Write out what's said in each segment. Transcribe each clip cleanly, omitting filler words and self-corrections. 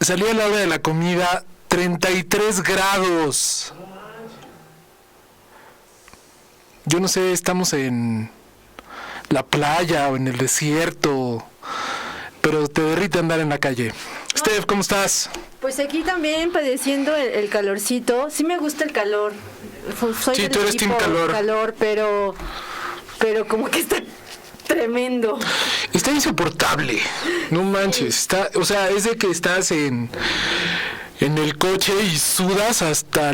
salí a la hora de la comida, 33 grados. Yo no sé, estamos en la playa o en el desierto, pero te derrite andar en la calle. Steph, ¿cómo estás? Pues aquí también padeciendo el calorcito. Sí me gusta el calor. Soy Sí, tú eres team calor. pero como que está tremendo. Está insoportable. No manches. Está, o sea, es de que estás en el coche y sudas hasta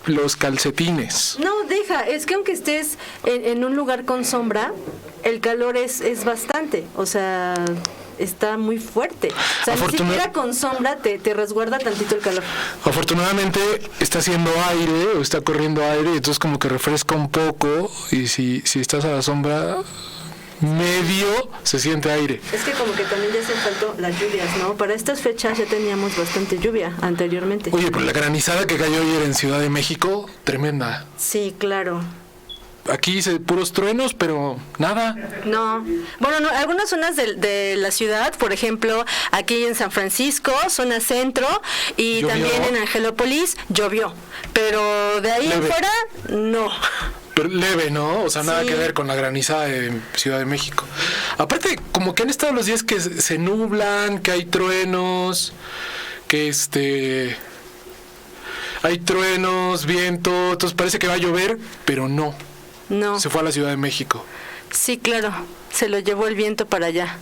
los calcetines. No, deja. Es que aunque estés en un lugar con sombra, el calor es bastante. O sea, está muy fuerte. O sea, ni siquiera con sombra te resguarda tantito el calor. Afortunadamente está haciendo aire o está corriendo aire, entonces como que refresca un poco, y si estás a la sombra medio se siente aire. Es que como que también ya hacen falta las lluvias, ¿no? Para estas fechas ya teníamos bastante lluvia anteriormente. Oye, pero la granizada que cayó ayer en Ciudad de México, tremenda. Sí, claro. Aquí puros truenos, pero nada. No. Bueno, no, algunas zonas de la ciudad, por ejemplo, aquí en San Francisco, zona centro, y ¿Llovió? también en Angelópolis, llovió. Pero de ahí en fuera, no. Pero leve, ¿no? O sea, nada Sí. que ver con la granizada de Ciudad de México. Aparte, como que han estado los días que se nublan, que hay truenos, que hay truenos, viento, entonces parece que va a llover, pero no. No. Se fue a la Ciudad de México. Sí, claro. Se lo llevó el viento para allá.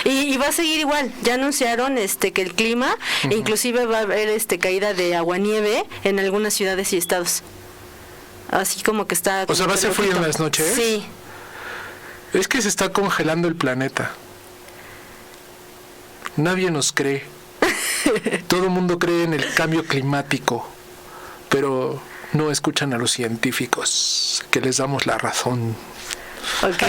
Y va a seguir igual. Ya anunciaron que el clima, inclusive va a haber caída de aguanieve en algunas ciudades y estados. Así como que está. O sea, ¿va a ser frío en las noches? Sí. Es que se está congelando el planeta. Nadie nos cree. Todo el mundo cree en el cambio climático, pero no escuchan a los científicos, que les damos la razón. Ok.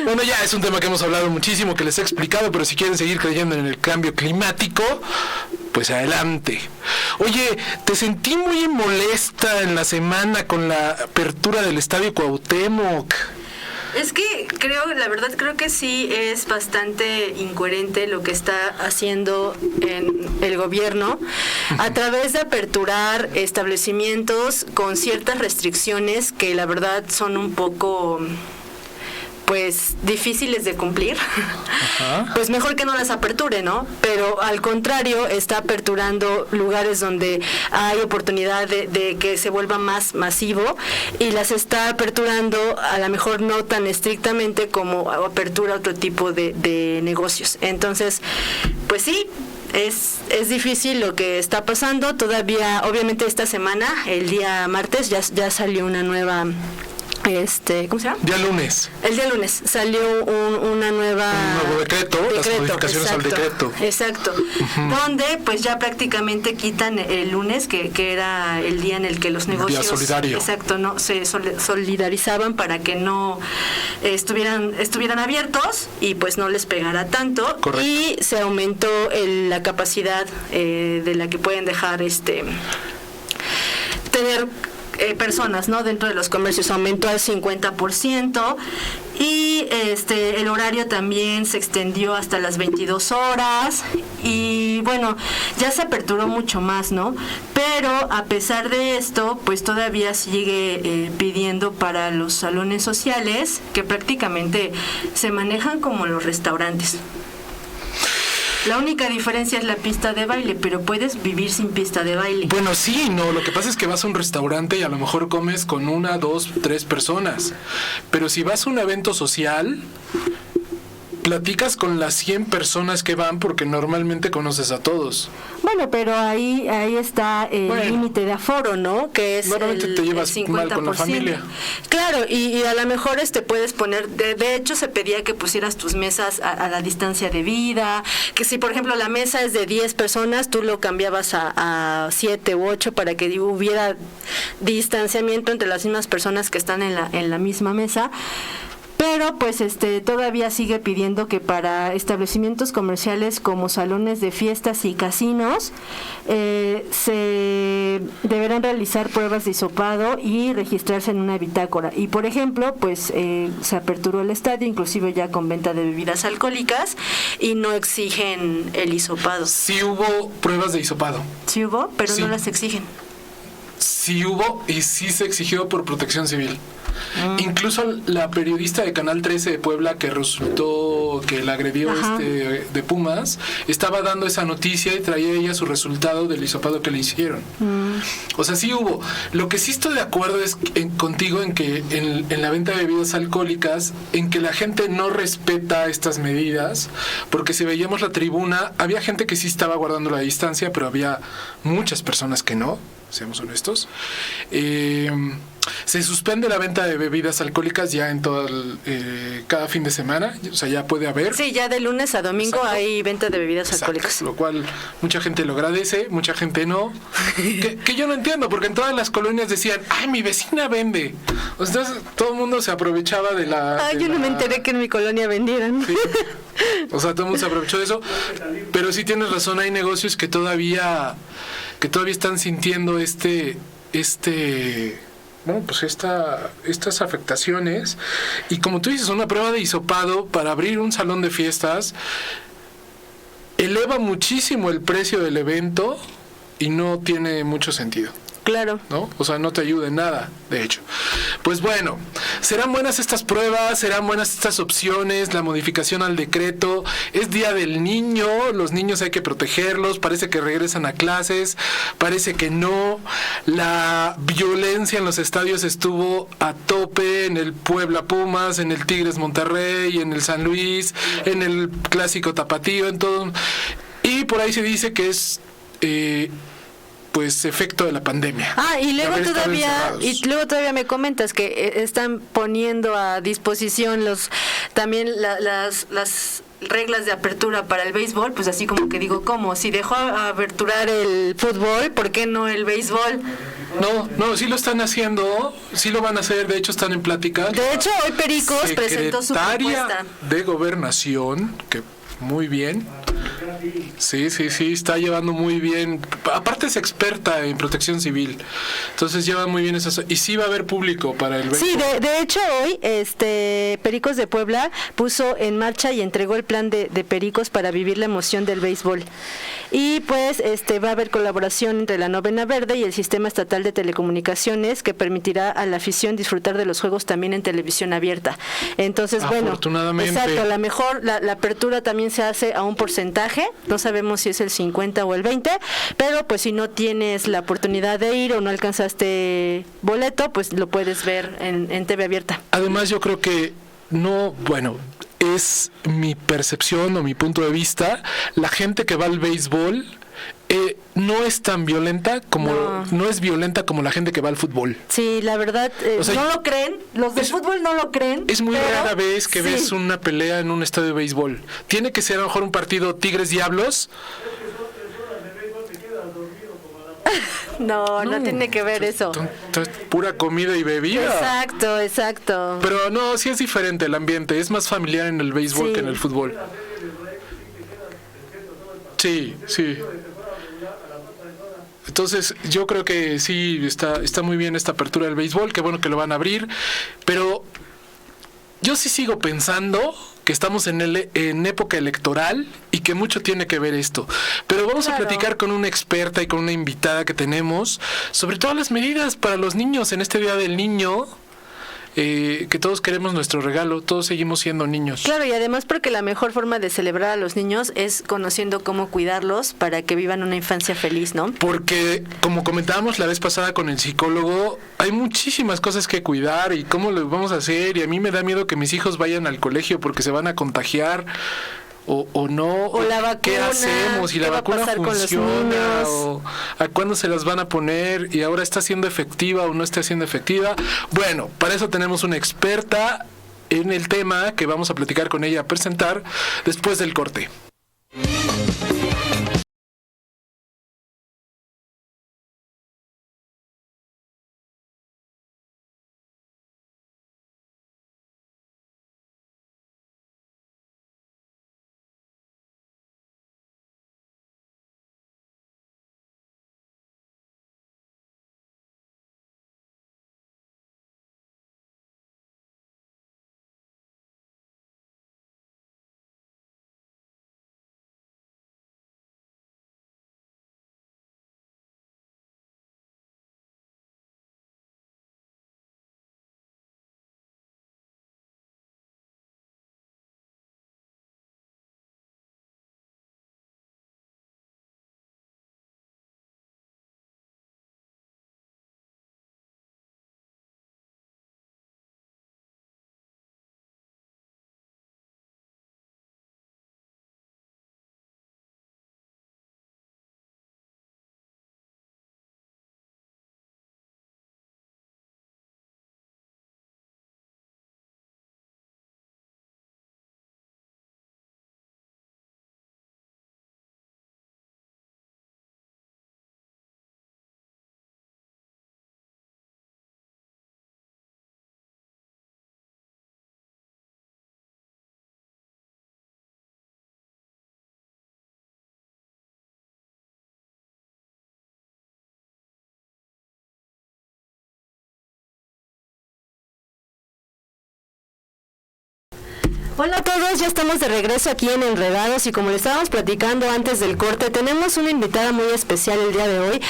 Bueno, ya es un tema que hemos hablado muchísimo, que les he explicado, pero si quieren seguir creyendo en el cambio climático, pues adelante. Oye, te sentí muy molesta en la semana con la apertura del Estadio Cuauhtémoc. Es que la verdad creo que sí es bastante incoherente lo que está haciendo en el gobierno a través de aperturar establecimientos con ciertas restricciones que la verdad son un poco pues difíciles de cumplir. Ajá. Pues mejor que no las aperture, ¿no? Pero al contrario, está aperturando lugares donde hay oportunidad de que se vuelva más masivo, y las está aperturando a lo mejor no tan estrictamente como apertura otro tipo de negocios. Entonces, pues sí, es difícil lo que está pasando. Todavía, obviamente esta semana, el día martes, ya salió una nueva... ¿cómo se llama? Día lunes. El día lunes salió un nuevo decreto, las modificaciones exacto, al decreto. Exacto. Donde pues ya prácticamente quitan el lunes, que era el día en el que los negocios... Día solidario. Exacto, no se solidarizaban para que no estuvieran abiertos y pues no les pegara tanto. Correcto. Y se aumentó la capacidad de la que pueden dejar tener personas, ¿no? Dentro de los comercios aumentó al 50%, y el horario también se extendió hasta las 22 horas, y bueno, ya se aperturó mucho más, ¿no? Pero a pesar de esto, pues todavía sigue pidiendo para los salones sociales, que prácticamente se manejan como los restaurantes. La única diferencia es la pista de baile, pero puedes vivir sin pista de baile. Bueno, sí, no, lo que pasa es que vas a un restaurante y a lo mejor comes con 1, 2, 3 personas. Pero si vas a un evento social, platicas con las 100 personas que van, porque normalmente conoces a todos. Bueno, pero ahí está el límite de aforo, ¿no? Que es normalmente te llevas el 50%. mal con la familia. Claro, y a lo mejor puedes poner, de hecho se pedía que pusieras tus mesas a la distancia de vida, que si por ejemplo la mesa es de 10 personas, tú lo cambiabas a 7 u 8 para que hubiera distanciamiento entre las mismas personas que están en la misma mesa. pero pues todavía sigue pidiendo que para establecimientos comerciales como salones de fiestas y casinos se deberán realizar pruebas de hisopado y registrarse en una bitácora. Y por ejemplo, pues se aperturó el estadio, inclusive ya con venta de bebidas alcohólicas, y no exigen el hisopado. Sí hubo pruebas de hisopado. Sí hubo, pero Sí. no las exigen. Sí hubo y sí se exigió por Protección Civil. Incluso la periodista de Canal 13 de Puebla que resultó que la agredió de Pumas, estaba dando esa noticia y traía ella su resultado del hisopado que le hicieron. O sea, sí hubo. Lo que sí estoy de acuerdo es contigo en que en la venta de bebidas alcohólicas, en que la gente no respeta estas medidas, porque si veíamos la tribuna, había gente que sí estaba guardando la distancia, pero había muchas personas que no, seamos honestos. Se suspende la venta de bebidas alcohólicas ya en todo cada fin de semana, o sea, ya puede haber. Sí, ya de lunes a domingo. Exacto. Hay venta de bebidas Exacto. alcohólicas. Lo cual mucha gente lo agradece, mucha gente no. que yo no entiendo, porque en todas las colonias decían, ay, mi vecina vende. O sea, entonces todo el mundo se aprovechaba de la... Ay, yo no me enteré que en mi colonia vendieran. Sí. O sea, todo el mundo se aprovechó de eso. Pero sí tienes razón, hay negocios que todavía están sintiendo bueno, pues estas afectaciones. Y como tú dices, una prueba de hisopado para abrir un salón de fiestas eleva muchísimo el precio del evento y no tiene mucho sentido. Claro. ¿No? O sea, no te ayuda en nada, de hecho. Pues bueno, serán buenas estas pruebas, serán buenas estas opciones, la modificación al decreto. Es Día del Niño, los niños hay que protegerlos, parece que regresan a clases, parece que no. La violencia en los estadios estuvo a tope en el Puebla Pumas, en el Tigres Monterrey, en el San Luis, en el Clásico Tapatío, en todo. Y por ahí se dice que es... pues efecto de la pandemia. Y luego todavía me comentas que están poniendo a disposición también las reglas de apertura para el béisbol, pues así como que digo, ¿cómo? Si dejó aperturar el fútbol, ¿por qué no el béisbol? No, sí lo están haciendo, sí lo van a hacer, de hecho están en plática. De hecho, hoy Pericos presentó su propuesta de Gobernación, que muy bien. Sí, está llevando muy bien. Aparte es experta en protección civil. Entonces lleva muy bien esas. Y sí va a haber público para el béisbol. Sí, de hecho hoy Pericos de Puebla puso en marcha y entregó el plan de Pericos para vivir la emoción del béisbol. Y pues va a haber colaboración entre la Novena Verde y el Sistema Estatal de Telecomunicaciones, que permitirá a la afición disfrutar de los juegos también en televisión abierta. Entonces, afortunadamente, exacto, a lo mejor la apertura también se hace a un porcentaje, no sabemos si es el 50 o el 20, pero pues si no tienes la oportunidad de ir o no alcanzaste boleto, pues lo puedes ver en TV abierta. Además, yo creo que es mi percepción o mi punto de vista, la gente que va al béisbol no es tan violenta como no es violenta como la gente que va al fútbol. Sí, la verdad, no lo creen, los del fútbol no lo creen. Es muy rara vez que ves una pelea en un estadio de béisbol. Tiene que ser a lo mejor un partido Tigres-Diablos. No tiene que ver eso. Pura comida y bebida. Exacto. Pero no, sí es diferente el ambiente, es más familiar en el béisbol que en el fútbol. Sí. Entonces, yo creo que sí está muy bien esta apertura del béisbol, qué bueno que lo van a abrir, pero yo sí sigo pensando que estamos en época electoral y que mucho tiene que ver esto. Pero vamos a platicar con una experta y con una invitada que tenemos sobre todas las medidas para los niños en este Día del Niño. Que todos queremos nuestro regalo, todos seguimos siendo niños. Claro, y además porque la mejor forma de celebrar a los niños es conociendo cómo cuidarlos para que vivan una infancia feliz, ¿no? Porque, como comentábamos la vez pasada con el psicólogo, hay muchísimas cosas que cuidar y cómo lo vamos a hacer, y a mí me da miedo que mis hijos vayan al colegio porque se van a contagiar. O no, o la vacuna, ¿qué hacemos? ¿Y la vacuna funciona? ¿O a cuándo se las van a poner? ¿Y ahora está siendo efectiva o no está siendo efectiva? Bueno, para eso tenemos una experta en el tema que vamos a platicar con ella, a presentar después del corte. Hola a todos, ya estamos de regreso aquí en Enredados y como le estábamos platicando antes del corte, tenemos una invitada muy especial el día de hoy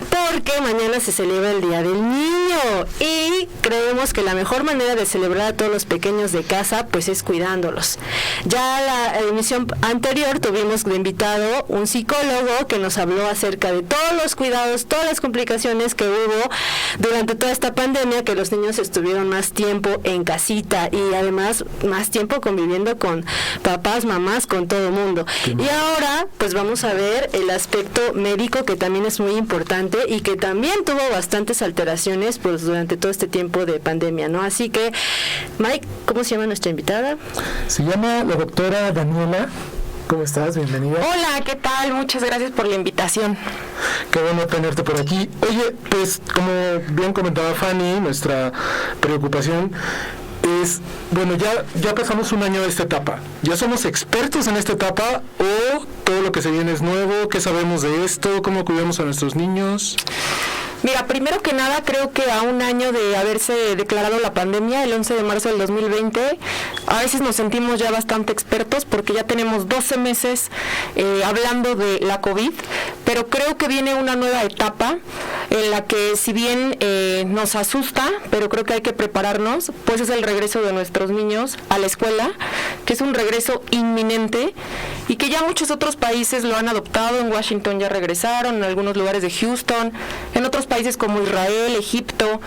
porque mañana se celebra el Día del Niño y creemos que la mejor manera de celebrar a todos los pequeños de casa pues es cuidándolos. Ya la emisión anterior tuvimos de invitado un psicólogo que nos habló acerca de todos los cuidados, todas las complicaciones que hubo durante toda esta pandemia, que los niños estuvieron más tiempo en casita y además más tiempo conviviendo con papás, mamás, con todo el mundo. Y ahora pues vamos a ver el aspecto médico, que también es muy importante y que también tuvo bastantes alteraciones pues durante todo este tiempo de pandemia, ¿no? Así que, Mike, ¿cómo se llama nuestra invitada? Se llama la doctora Daniela. ¿Cómo estás? Bienvenida. Hola, ¿qué tal? Muchas gracias por la invitación. Qué bueno tenerte por aquí. Oye, pues como bien comentaba Fanny, nuestra preocupación es, bueno, ya pasamos un año de esta etapa. ¿Ya somos expertos en esta etapa o todo lo que se viene es nuevo? ¿Qué sabemos de esto? ¿Cómo cuidamos a nuestros niños? Mira, primero que nada, creo que a un año de haberse declarado la pandemia, el 11 de marzo del 2020, a veces nos sentimos ya bastante expertos porque ya tenemos 12 meses hablando de la COVID, pero creo que viene una nueva etapa en la que si bien nos asusta, pero creo que hay que prepararnos, pues es el regreso de nuestros niños a la escuela, que es un regreso inminente y que ya muchos otros países lo han adoptado. En Washington ya regresaron, en algunos lugares de Houston, en otros países como Israel, Egipto.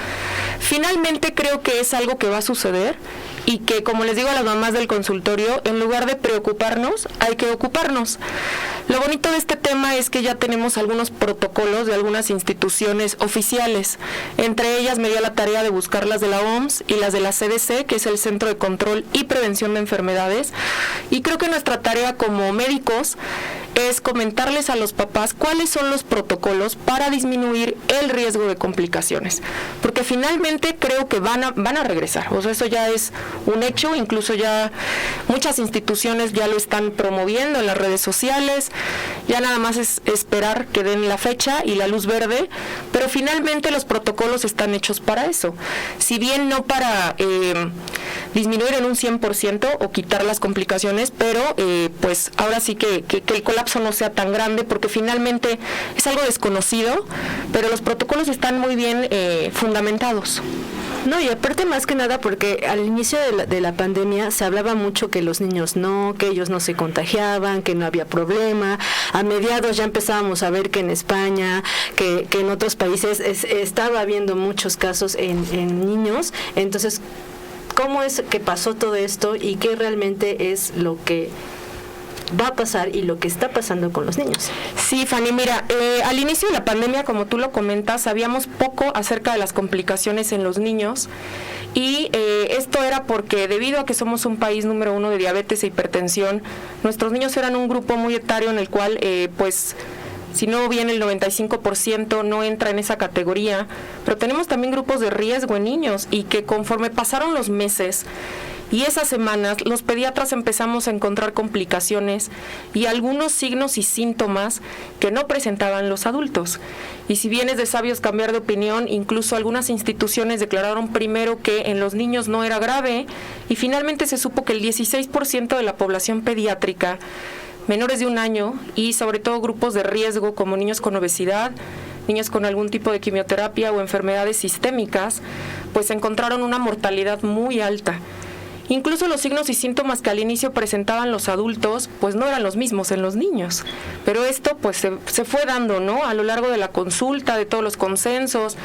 Finalmente creo que es algo que va a suceder y que, como les digo a las mamás del consultorio, en lugar de preocuparnos, hay que ocuparnos. Lo bonito de este tema es que ya tenemos algunos protocolos de algunas instituciones oficiales. Entre ellas me dio la tarea de buscar las de la OMS y las de la CDC, que es el Centro de Control y Prevención de Enfermedades. Y creo que nuestra tarea como médicos es comentarles a los papás cuáles son los protocolos para disminuir el riesgo de complicaciones. Porque finalmente creo que van a regresar. O sea, eso ya es un hecho, incluso ya muchas instituciones ya lo están promoviendo en las redes sociales. Ya nada más es esperar que den la fecha y la luz verde, pero finalmente los protocolos están hechos para eso. Si bien no para disminuir en un 100% o quitar las complicaciones, pero pues ahora sí que el colapso no sea tan grande, porque finalmente es algo desconocido, pero los protocolos están muy bien fundamentados. No, y aparte más que nada porque al inicio de la pandemia se hablaba mucho que los niños que ellos no se contagiaban, que no había problema. A mediados ya empezábamos a ver que en España, que en otros países estaba habiendo muchos casos en niños. Entonces, ¿cómo es que pasó todo esto y qué realmente es lo que va a pasar y lo que está pasando con los niños? Sí, Fanny, mira, al inicio de la pandemia, como tú lo comentas, sabíamos poco acerca de las complicaciones en los niños y esto era porque debido a que somos un país número 1 de diabetes e hipertensión, nuestros niños eran un grupo muy etario en el cual pues si no bien el 95% no entra en esa categoría, pero tenemos también grupos de riesgo en niños y que conforme pasaron los meses y esas semanas, los pediatras empezamos a encontrar complicaciones y algunos signos y síntomas que no presentaban los adultos. Y si bien es de sabios cambiar de opinión, incluso algunas instituciones declararon primero que en los niños no era grave y finalmente se supo que el 16% de la población pediátrica, menores de 1 año y sobre todo grupos de riesgo como niños con obesidad, niños con algún tipo de quimioterapia o enfermedades sistémicas, pues encontraron una mortalidad muy alta. Incluso los signos y síntomas que al inicio presentaban los adultos, pues no eran los mismos en los niños. Pero esto pues se fue dando, ¿no? A lo largo de la consulta, de todos los consensos,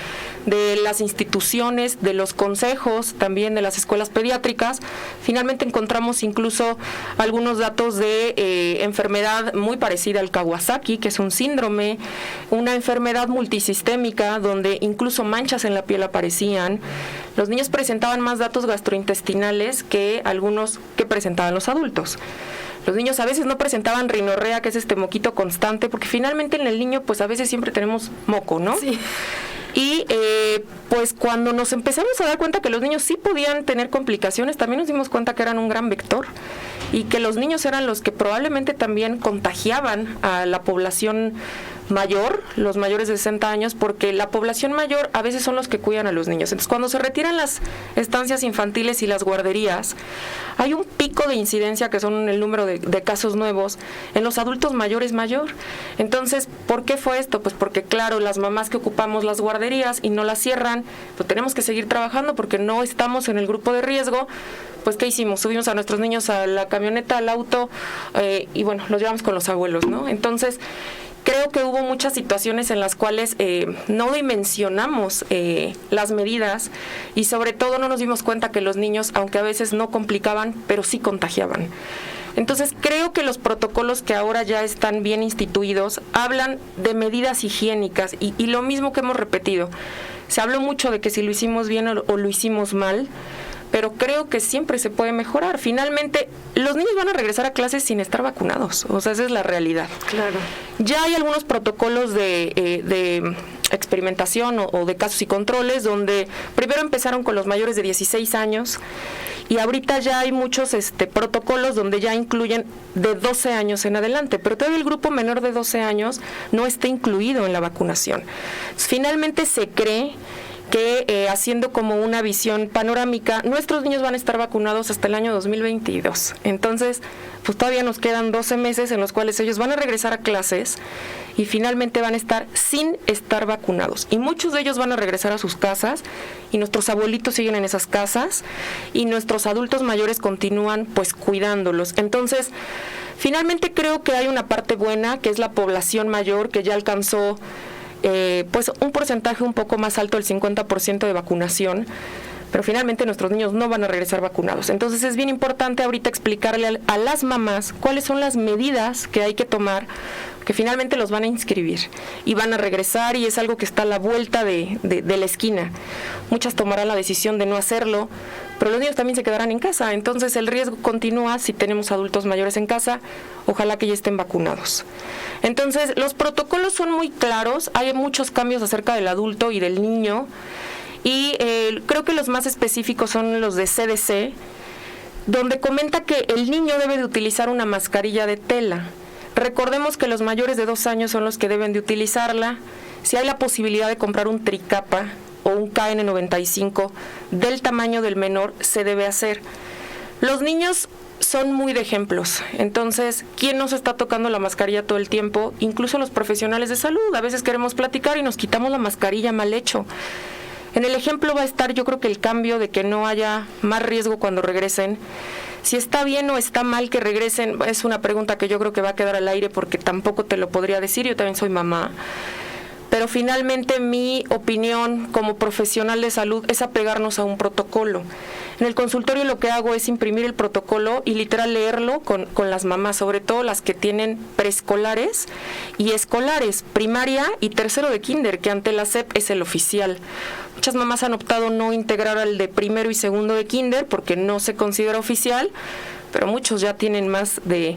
de las instituciones, de los consejos, también de las escuelas pediátricas. Finalmente encontramos incluso algunos datos de enfermedad muy parecida al Kawasaki, que es un síndrome, una enfermedad multisistémica donde incluso manchas en la piel aparecían. Los niños presentaban más datos gastrointestinales que algunos que presentaban los adultos. Los niños a veces no presentaban rinorrea, que es este moquito constante, porque finalmente en el niño pues a veces siempre tenemos moco, ¿no? Sí. Y pues cuando nos empezamos a dar cuenta que los niños sí podían tener complicaciones, también nos dimos cuenta que eran un gran vector y que los niños eran los que probablemente también contagiaban a la población mayor, los mayores de 60 años, porque la población mayor a veces son los que cuidan a los niños. Entonces, cuando se retiran las estancias infantiles y las guarderías, hay un pico de incidencia, que son el número de casos nuevos, en los adultos mayores mayor. Entonces, ¿por qué fue esto? Pues porque, claro, las mamás que ocupamos las guarderías y no las cierran, pues tenemos que seguir trabajando porque no estamos en el grupo de riesgo. Pues, ¿qué hicimos? Subimos a nuestros niños a la camioneta, al auto, y bueno, los llevamos con los abuelos, ¿no? Entonces, creo que hubo muchas situaciones en las cuales no dimensionamos las medidas y sobre todo no nos dimos cuenta que los niños, aunque a veces no complicaban, pero sí contagiaban. Entonces, creo que los protocolos que ahora ya están bien instituidos hablan de medidas higiénicas y lo mismo que hemos repetido. Se habló mucho de que si lo hicimos bien o lo hicimos mal, pero creo que siempre se puede mejorar. Finalmente, los niños van a regresar a clases sin estar vacunados, o sea, esa es la realidad. Claro. Ya hay algunos protocolos de experimentación o de casos y controles, donde primero empezaron con los mayores de 16 años, y ahorita ya hay muchos protocolos donde ya incluyen de 12 años en adelante, pero todavía el grupo menor de 12 años no está incluido en la vacunación. Finalmente se cree que haciendo como una visión panorámica, nuestros niños van a estar vacunados hasta el año 2022. Entonces, pues todavía nos quedan 12 meses en los cuales ellos van a regresar a clases y finalmente van a estar sin estar vacunados. Y muchos de ellos van a regresar a sus casas y nuestros abuelitos siguen en esas casas y nuestros adultos mayores continúan pues cuidándolos. Entonces, finalmente creo que hay una parte buena, que es la población mayor, que ya alcanzó pues un porcentaje un poco más alto, el 50% de vacunación, pero finalmente nuestros niños no van a regresar vacunados. Entonces es bien importante ahorita explicarle a las mamás cuáles son las medidas que hay que tomar, que finalmente los van a inscribir y van a regresar, y es algo que está a la vuelta de la esquina. Muchas tomarán la decisión de no hacerlo, pero los niños también se quedarán en casa. Entonces el riesgo continúa si tenemos adultos mayores en casa, ojalá que ya estén vacunados. Entonces los protocolos son muy claros, hay muchos cambios acerca del adulto y del niño, y creo que los más específicos son los de CDC, donde comenta que el niño debe de utilizar una mascarilla de tela. Recordemos que los mayores de 2 años son los que deben de utilizarla. Si hay la posibilidad de comprar un tricapa o un KN95 del tamaño del menor, se debe hacer. Los niños son muy de ejemplos. Entonces, ¿quién nos está tocando la mascarilla todo el tiempo? Incluso los profesionales de salud. A veces queremos platicar y nos quitamos la mascarilla mal hecho. En el ejemplo va a estar, yo creo, que el cambio de que no haya más riesgo cuando regresen. Si está bien o está mal que regresen, es una pregunta que yo creo que va a quedar al aire porque tampoco te lo podría decir. Yo también soy mamá. Pero finalmente mi opinión como profesional de salud es apegarnos a un protocolo. En el consultorio lo que hago es imprimir el protocolo y literal leerlo con las mamás, sobre todo las que tienen preescolares y escolares, primaria y tercero de kinder, que ante la SEP es el oficial. Muchas mamás han optado no integrar al de primero y segundo de kinder porque no se considera oficial, pero muchos ya tienen más de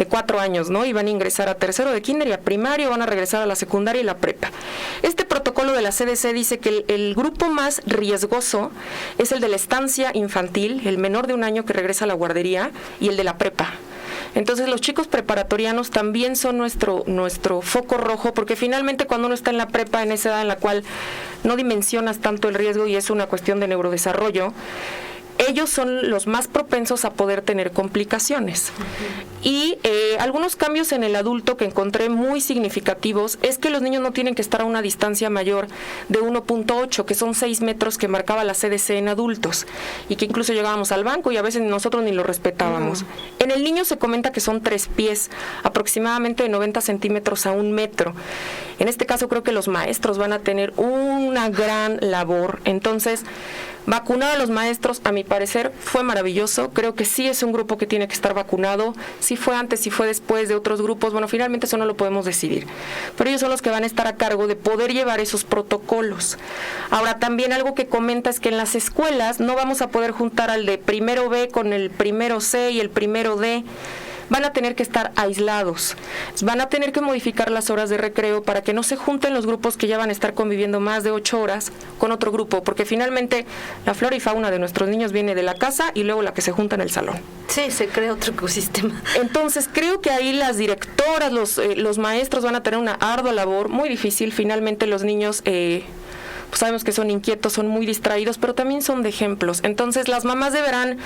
4 años, ¿no? Y van a ingresar a tercero de kinder y a primario, van a regresar a la secundaria y la prepa. Este protocolo de la CDC dice que el grupo más riesgoso es el de la estancia infantil, el menor de 1 año que regresa a la guardería, y el de la prepa. Entonces los chicos preparatorianos también son nuestro foco rojo, porque finalmente cuando uno está en la prepa, en esa edad en la cual no dimensionas tanto el riesgo y es una cuestión de neurodesarrollo, ellos son los más propensos a poder tener complicaciones. Y algunos cambios en el adulto que encontré muy significativos es que los niños no tienen que estar a una distancia mayor de 1.8, que son 6 metros que marcaba la CDC en adultos, y que incluso llegábamos al banco y a veces nosotros ni lo respetábamos. En el niño se comenta que son 3 pies, aproximadamente de 90 centímetros a 1 metro. En este caso creo que los maestros van a tener una gran labor. Entonces, vacunar a los maestros, a mi parecer, fue maravilloso. Creo que sí es un grupo que tiene que estar vacunado. Si fue antes, si fue después de otros grupos, bueno, finalmente eso no lo podemos decidir. Pero ellos son los que van a estar a cargo de poder llevar esos protocolos. Ahora, también algo que comenta es que en las escuelas no vamos a poder juntar al de primero B con el primero C y el primero D. van a tener que estar aislados, van a tener que modificar las horas de recreo para que no se junten los grupos que ya van a estar conviviendo más de 8 horas con otro grupo, porque finalmente la flora y fauna de nuestros niños viene de la casa y luego la que se junta en el salón. Sí, se crea otro ecosistema. Entonces creo que ahí las directoras, los maestros van a tener una ardua labor, muy difícil. Finalmente los niños pues sabemos que son inquietos, son muy distraídos, pero también son de ejemplos. Entonces las mamás deberán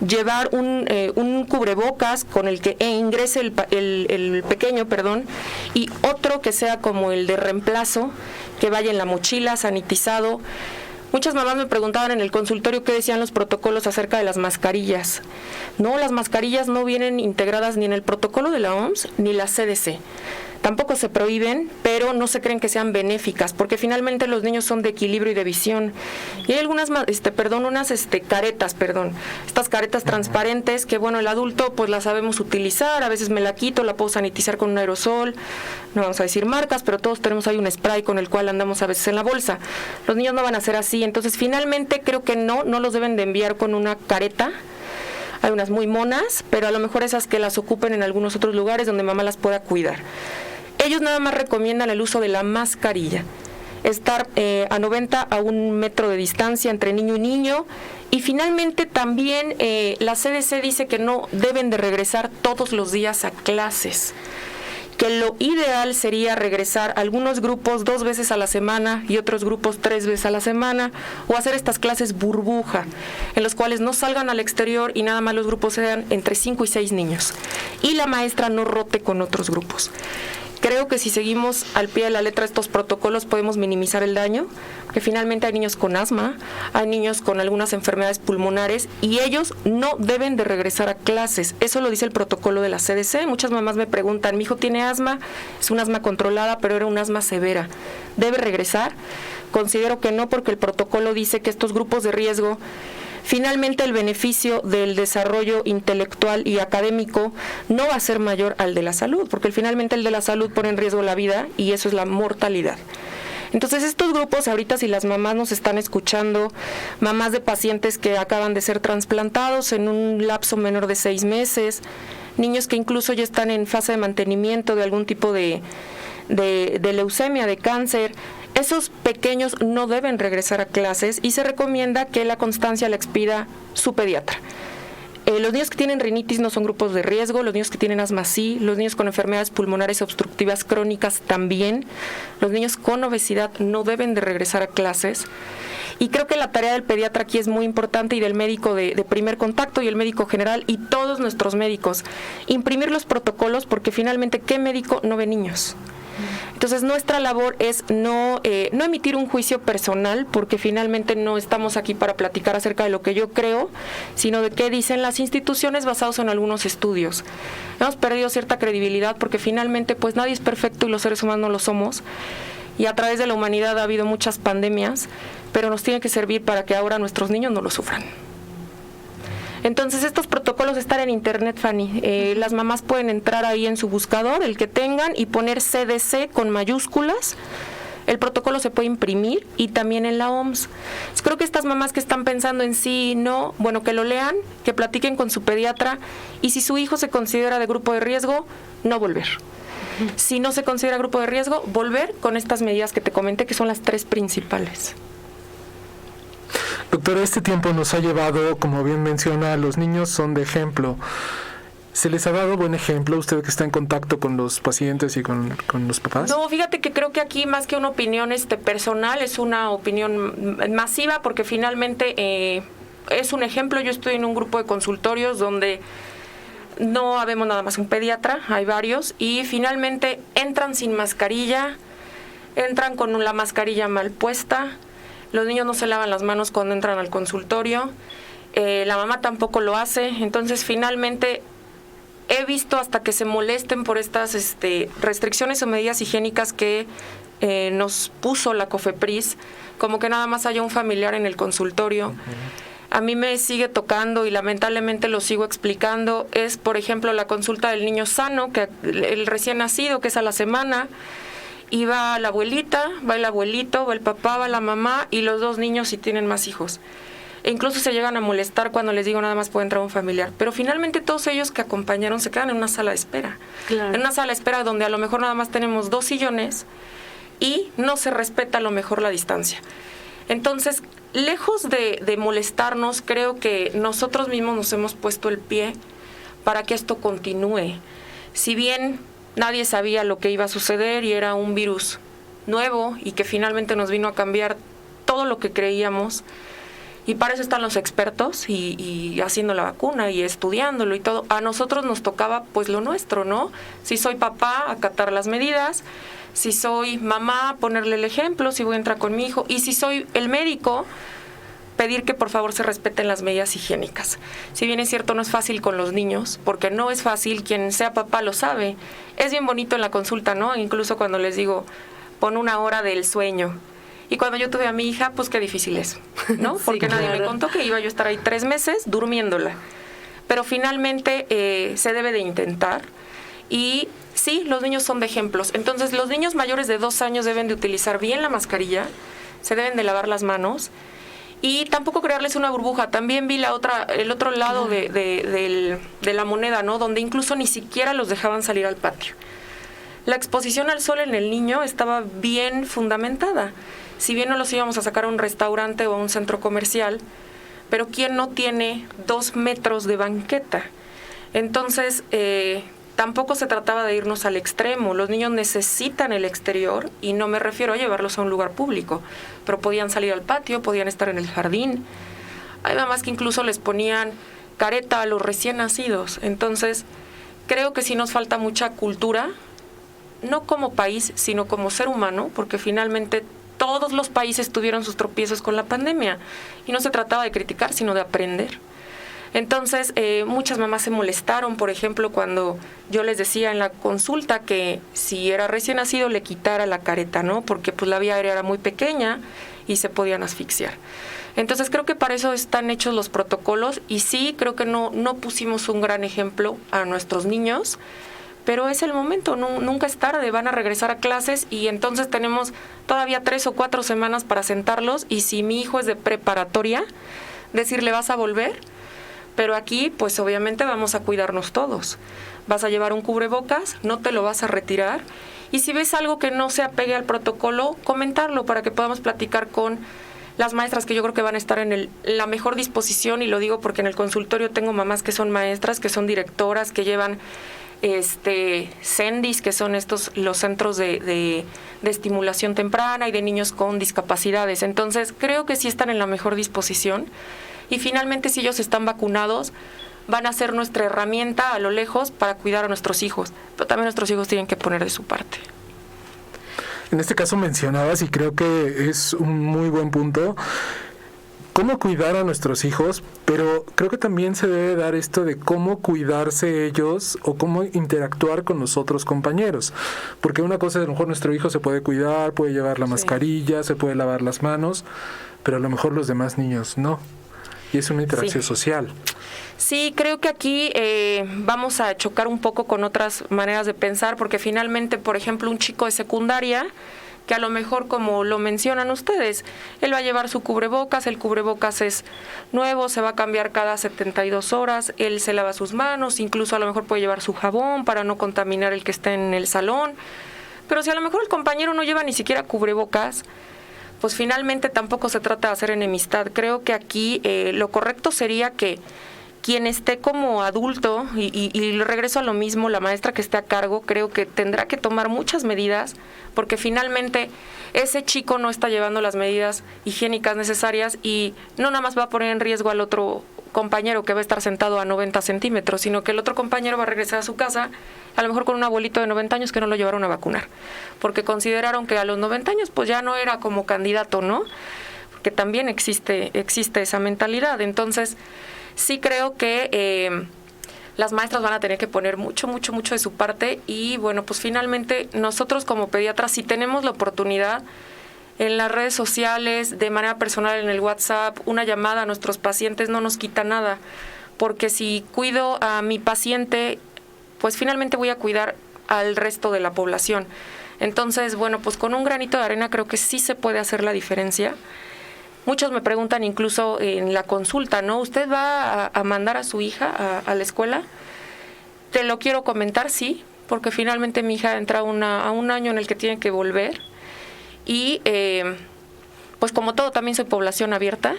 llevar un cubrebocas con el que ingrese el pequeño, y otro que sea como el de reemplazo, que vaya en la mochila, sanitizado. Muchas mamás me preguntaban en el consultorio qué decían los protocolos acerca de las mascarillas. No, las mascarillas no vienen integradas ni en el protocolo de la OMS ni la CDC. Tampoco se prohíben, pero no se creen que sean benéficas, porque finalmente los niños son de equilibrio y de visión. Y hay algunas, caretas, estas caretas transparentes que, bueno, el adulto pues las sabemos utilizar, a veces me la quito, la puedo sanitizar con un aerosol, no vamos a decir marcas, pero todos tenemos ahí un spray con el cual andamos a veces en la bolsa. Los niños no van a ser así, entonces finalmente creo que no los deben de enviar con una careta. Hay unas muy monas, pero a lo mejor esas que las ocupen en algunos otros lugares donde mamá las pueda cuidar. Ellos nada más recomiendan el uso de la mascarilla, estar a 90 a 1 metro de distancia entre niño y niño, y finalmente también la CDC dice que no deben de regresar todos los días a clases, que lo ideal sería regresar algunos grupos 2 veces a la semana y otros grupos 3 veces a la semana, o hacer estas clases burbuja, en los cuales no salgan al exterior y nada más los grupos sean entre 5 y 6 niños, y la maestra no rote con otros grupos. Creo que si seguimos al pie de la letra estos protocolos podemos minimizar el daño, que finalmente hay niños con asma, hay niños con algunas enfermedades pulmonares y ellos no deben de regresar a clases. Eso lo dice el protocolo de la CDC. Muchas mamás me preguntan, mi hijo tiene asma, es un asma controlada, pero era un asma severa. ¿Debe regresar? Considero que no, porque el protocolo dice que estos grupos de riesgo, finalmente el beneficio del desarrollo intelectual y académico no va a ser mayor al de la salud, porque finalmente el de la salud pone en riesgo la vida y eso es la mortalidad. Entonces estos grupos, ahorita si las mamás nos están escuchando, mamás de pacientes que acaban de ser trasplantados en un lapso menor de 6 meses, niños que incluso ya están en fase de mantenimiento de algún tipo de leucemia, de cáncer, esos pequeños no deben regresar a clases y se recomienda que la constancia la expida su pediatra. Los niños que tienen rinitis no son grupos de riesgo, los niños que tienen asma sí, los niños con enfermedades pulmonares obstructivas crónicas también, los niños con obesidad no deben de regresar a clases. Y creo que la tarea del pediatra aquí es muy importante, y del médico de primer contacto y el médico general y todos nuestros médicos, imprimir los protocolos, porque finalmente ¿qué médico no ve niños? Entonces nuestra labor es no emitir un juicio personal, porque finalmente no estamos aquí para platicar acerca de lo que yo creo, sino de qué dicen las instituciones basados en algunos estudios. Hemos perdido cierta credibilidad porque finalmente pues nadie es perfecto y los seres humanos no lo somos, y a través de la humanidad ha habido muchas pandemias, pero nos tiene que servir para que ahora nuestros niños no lo sufran. Entonces estos protocolos están en internet, Fanny. Las mamás pueden entrar ahí en su buscador, el que tengan, y poner CDC con mayúsculas. El protocolo se puede imprimir y también en la OMS. Entonces, creo que estas mamás que están pensando en sí y no, bueno, que lo lean, que platiquen con su pediatra, y si su hijo se considera de grupo de riesgo, no volver. Si no se considera grupo de riesgo, volver con estas medidas que te comenté, que son las 3 principales. Doctora, este tiempo nos ha llevado, como bien menciona, los niños son de ejemplo. ¿Se les ha dado buen ejemplo, usted que está en contacto con los pacientes y con los papás? No, fíjate que creo que aquí más que una opinión personal, es una opinión masiva, porque finalmente es un ejemplo. Yo estoy en un grupo de consultorios donde no habemos nada más un pediatra, hay varios, y finalmente entran sin mascarilla, entran con la mascarilla mal puesta. Los niños no se lavan las manos cuando entran al consultorio, la mamá tampoco lo hace. Entonces finalmente he visto hasta que se molesten por estas restricciones o medidas higiénicas que nos puso la COFEPRIS, como que nada más haya un familiar en el consultorio. Uh-huh. A mí me sigue tocando y lamentablemente lo sigo explicando, es por ejemplo la consulta del niño sano, que el recién nacido, que es a la semana, y va la abuelita, va el abuelito, va el papá, va la mamá y los 2 niños si tienen más hijos. e incluso se llegan a molestar cuando les digo nada más puede entrar un familiar. Pero finalmente todos ellos que acompañaron se quedan en una sala de espera. Claro. En una sala de espera donde a lo mejor nada más tenemos 2 sillones y no se respeta a lo mejor la distancia. Entonces, lejos de molestarnos, creo que nosotros mismos nos hemos puesto el pie para que esto continúe. Si bien nadie sabía lo que iba a suceder y era un virus nuevo y que finalmente nos vino a cambiar todo lo que creíamos, y para eso están los expertos y haciendo la vacuna y estudiándolo y todo, a nosotros nos tocaba pues lo nuestro, ¿no? Si soy papá, acatar las medidas, si soy mamá, ponerle el ejemplo, si voy a entrar con mi hijo, y si soy el médico, pedir que por favor se respeten las medidas higiénicas. Si bien es cierto, no es fácil con los niños, porque no es fácil, quien sea papá lo sabe. Es bien bonito en la consulta, ¿no? Incluso cuando les digo, pon 1 hora del sueño. Y cuando yo tuve a mi hija, pues qué difícil es, ¿no? Sí, Porque nadie claro. me contó que iba yo a estar ahí 3 meses durmiéndola. Pero finalmente se debe de intentar. Y sí, los niños son de ejemplos. Entonces, los niños mayores de 2 años deben de utilizar bien la mascarilla, se deben de lavar las manos y tampoco crearles una burbuja. También vi el otro lado de la moneda, ¿no? Donde incluso ni siquiera los dejaban salir al patio. La exposición al sol en el niño estaba bien fundamentada. Si bien no los íbamos a sacar a un restaurante o a un centro comercial, pero ¿quién no tiene 2 metros de banqueta? Entonces, tampoco se trataba de irnos al extremo. Los niños necesitan el exterior y no me refiero a llevarlos a un lugar público, pero podían salir al patio, podían estar en el jardín. Hay mamás que incluso les ponían careta a los recién nacidos. Entonces, creo que sí nos falta mucha cultura, no como país, sino como ser humano, porque finalmente todos los países tuvieron sus tropiezos con la pandemia y no se trataba de criticar, sino de aprender. Entonces, muchas mamás se molestaron, por ejemplo, cuando yo les decía en la consulta que si era recién nacido le quitara la careta, ¿no? Porque pues la vía aérea era muy pequeña y se podían asfixiar. Entonces, creo que para eso están hechos los protocolos y sí, creo que no pusimos un gran ejemplo a nuestros niños, pero es el momento, nunca es tarde, van a regresar a clases y entonces tenemos todavía 3 o 4 semanas para sentarlos y si mi hijo es de preparatoria, decirle vas a volver. Pero aquí, pues obviamente vamos a cuidarnos todos. Vas a llevar un cubrebocas, no te lo vas a retirar. Y si ves algo que no se apegue al protocolo, comentarlo para que podamos platicar con las maestras, que yo creo que van a estar en la mejor disposición. Y lo digo porque en el consultorio tengo mamás que son maestras, que son directoras, que llevan CENDIS, que son los centros de estimulación temprana y de niños con discapacidades. Entonces, creo que sí están en la mejor disposición. Y finalmente, si ellos están vacunados, van a ser nuestra herramienta a lo lejos para cuidar a nuestros hijos. Pero también nuestros hijos tienen que poner de su parte. En este caso mencionabas, y creo que es un muy buen punto, cómo cuidar a nuestros hijos, pero creo que también se debe dar esto de cómo cuidarse ellos o cómo interactuar con los otros compañeros. Porque una cosa es, a lo mejor nuestro hijo se puede cuidar, puede llevar la mascarilla, se puede lavar las manos, pero a lo mejor los demás niños no. Y es una interacción social. Sí, creo que aquí vamos a chocar un poco con otras maneras de pensar, porque finalmente, por ejemplo, un chico de secundaria, que a lo mejor, como lo mencionan ustedes, él va a llevar su cubrebocas, el cubrebocas es nuevo, se va a cambiar cada 72 horas, él se lava sus manos, incluso a lo mejor puede llevar su jabón para no contaminar el que está en el salón. Pero si a lo mejor el compañero no lleva ni siquiera cubrebocas, pues finalmente tampoco se trata de hacer enemistad. Creo que aquí lo correcto sería que quien esté como adulto, y regreso a lo mismo, la maestra que esté a cargo, creo que tendrá que tomar muchas medidas, porque finalmente ese chico no está llevando las medidas higiénicas necesarias y no nada más va a poner en riesgo al otro compañero que va a estar sentado a 90 centímetros, sino que el otro compañero va a regresar a su casa, a lo mejor con un abuelito de 90 años que no lo llevaron a vacunar, porque consideraron que a los 90 años pues ya no era como candidato, ¿no? Porque también existe esa mentalidad. Entonces, sí creo que las maestras van a tener que poner mucho de su parte y, bueno, pues finalmente nosotros como pediatras, si tenemos la oportunidad en las redes sociales, de manera personal en el WhatsApp, una llamada a nuestros pacientes no nos quita nada, porque si cuido a mi paciente, pues finalmente voy a cuidar al resto de la población. Entonces, bueno, pues con un granito de arena creo que sí se puede hacer la diferencia. muchos me preguntan incluso en la consulta, ¿no? ¿Usted va a mandar a su hija a la escuela? Te lo quiero comentar, sí, porque finalmente mi hija entra a un año en el que tiene que volver. Y pues como todo, también soy población abierta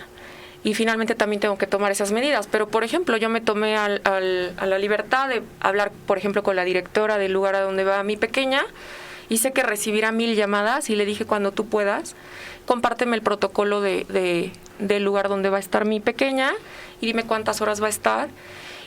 y finalmente también tengo que tomar esas medidas. Pero, por ejemplo, yo me tomé a la libertad de hablar, por ejemplo, con la directora del lugar a donde va mi pequeña, y sé que recibirá 1000 llamadas, y le dije, cuando tú puedas, compárteme el protocolo del lugar donde va a estar mi pequeña y dime cuántas horas va a estar.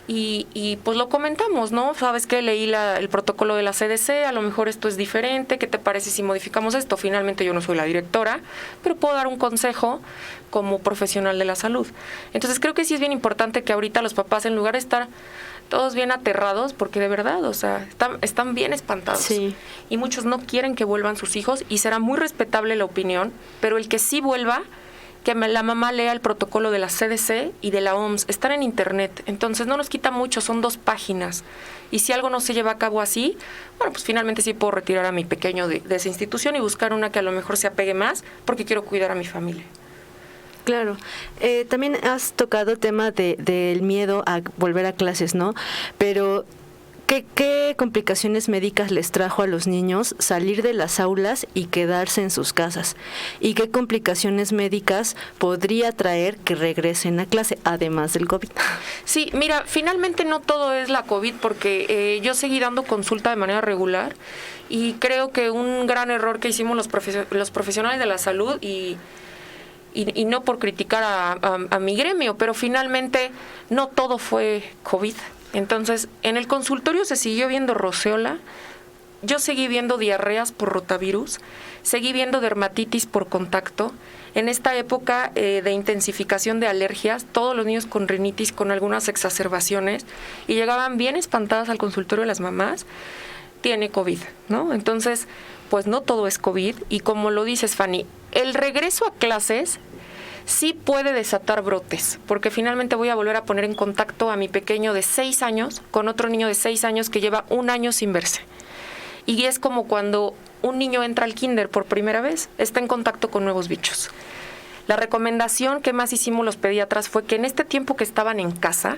Y pues lo comentamos, ¿no? Sabes que leí el protocolo de la CDC, a lo mejor esto es diferente, ¿qué te parece si modificamos esto? Finalmente yo no soy la directora, pero puedo dar un consejo como profesional de la salud. Entonces creo que sí es bien importante que ahorita los papás, en lugar de estar todos bien aterrados, porque de verdad, o sea, están bien espantados. Sí. Y muchos no quieren que vuelvan sus hijos, y será muy respetable la opinión, pero el que sí vuelva, que la mamá lea el protocolo de la CDC y de la OMS. Están en internet, entonces no nos quita mucho, son 2 páginas. Y si algo no se lleva a cabo así, bueno, pues finalmente sí puedo retirar a mi pequeño de esa institución y buscar una que a lo mejor se apegue más, porque quiero cuidar a mi familia. Claro. También has tocado el tema del miedo a volver a clases, ¿no? Pero ¿qué complicaciones médicas les trajo a los niños salir de las aulas y quedarse en sus casas? ¿Y qué complicaciones médicas podría traer que regresen a clase, además del COVID? Sí, mira, finalmente no todo es la COVID, porque yo seguí dando consulta de manera regular, y creo que un gran error que hicimos los profesionales de la salud, y no por criticar a mi gremio, pero finalmente no todo fue COVID. Entonces, en el consultorio se siguió viendo roceola, yo seguí viendo diarreas por rotavirus, seguí viendo dermatitis por contacto. En esta época de intensificación de alergias, todos los niños con rinitis, con algunas exacerbaciones, y llegaban bien espantadas al consultorio de las mamás, tiene COVID, ¿no? Entonces, pues no todo es COVID, y como lo dices, Fanny, el regreso a clases sí puede desatar brotes, porque finalmente voy a volver a poner en contacto a mi pequeño de 6 años con otro niño de 6 años que lleva 1 año sin verse. Y es como cuando un niño entra al kinder por primera vez, está en contacto con nuevos bichos. La recomendación que más hicimos los pediatras fue que en este tiempo que estaban en casa,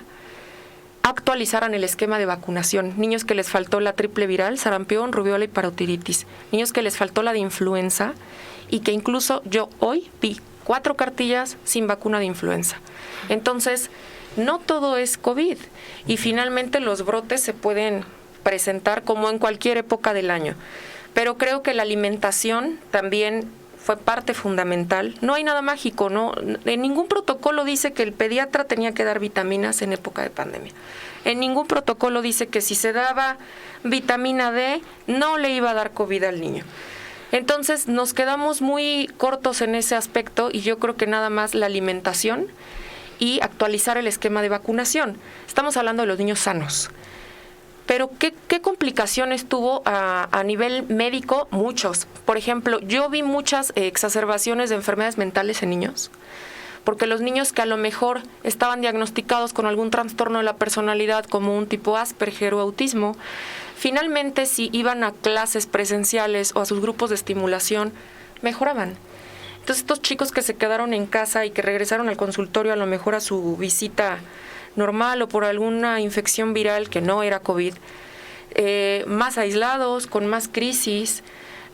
actualizaran el esquema de vacunación. Niños que les faltó la triple viral, sarampión, rubiola y parotiditis. Niños que les faltó la de influenza, y que incluso yo hoy vi 4 cartillas sin vacuna de influenza. Entonces, no todo es COVID, y finalmente los brotes se pueden presentar como en cualquier época del año. Pero creo que la alimentación también fue parte fundamental. No hay nada mágico, ¿no? En ningún protocolo dice que el pediatra tenía que dar vitaminas en época de pandemia. En ningún protocolo dice que si se daba vitamina D, no le iba a dar COVID al niño. Entonces nos quedamos muy cortos en ese aspecto, y yo creo que nada más la alimentación y actualizar el esquema de vacunación. Estamos hablando de los niños sanos. Pero ¿qué complicaciones tuvo a nivel médico? Muchos. Por ejemplo, yo vi muchas exacerbaciones de enfermedades mentales en niños, porque los niños que a lo mejor estaban diagnosticados con algún trastorno de la personalidad, como un tipo Asperger o autismo, finalmente si iban a clases presenciales o a sus grupos de estimulación, mejoraban. Entonces estos chicos que se quedaron en casa y que regresaron al consultorio a lo mejor a su visita normal o por alguna infección viral que no era COVID, más aislados, con más crisis,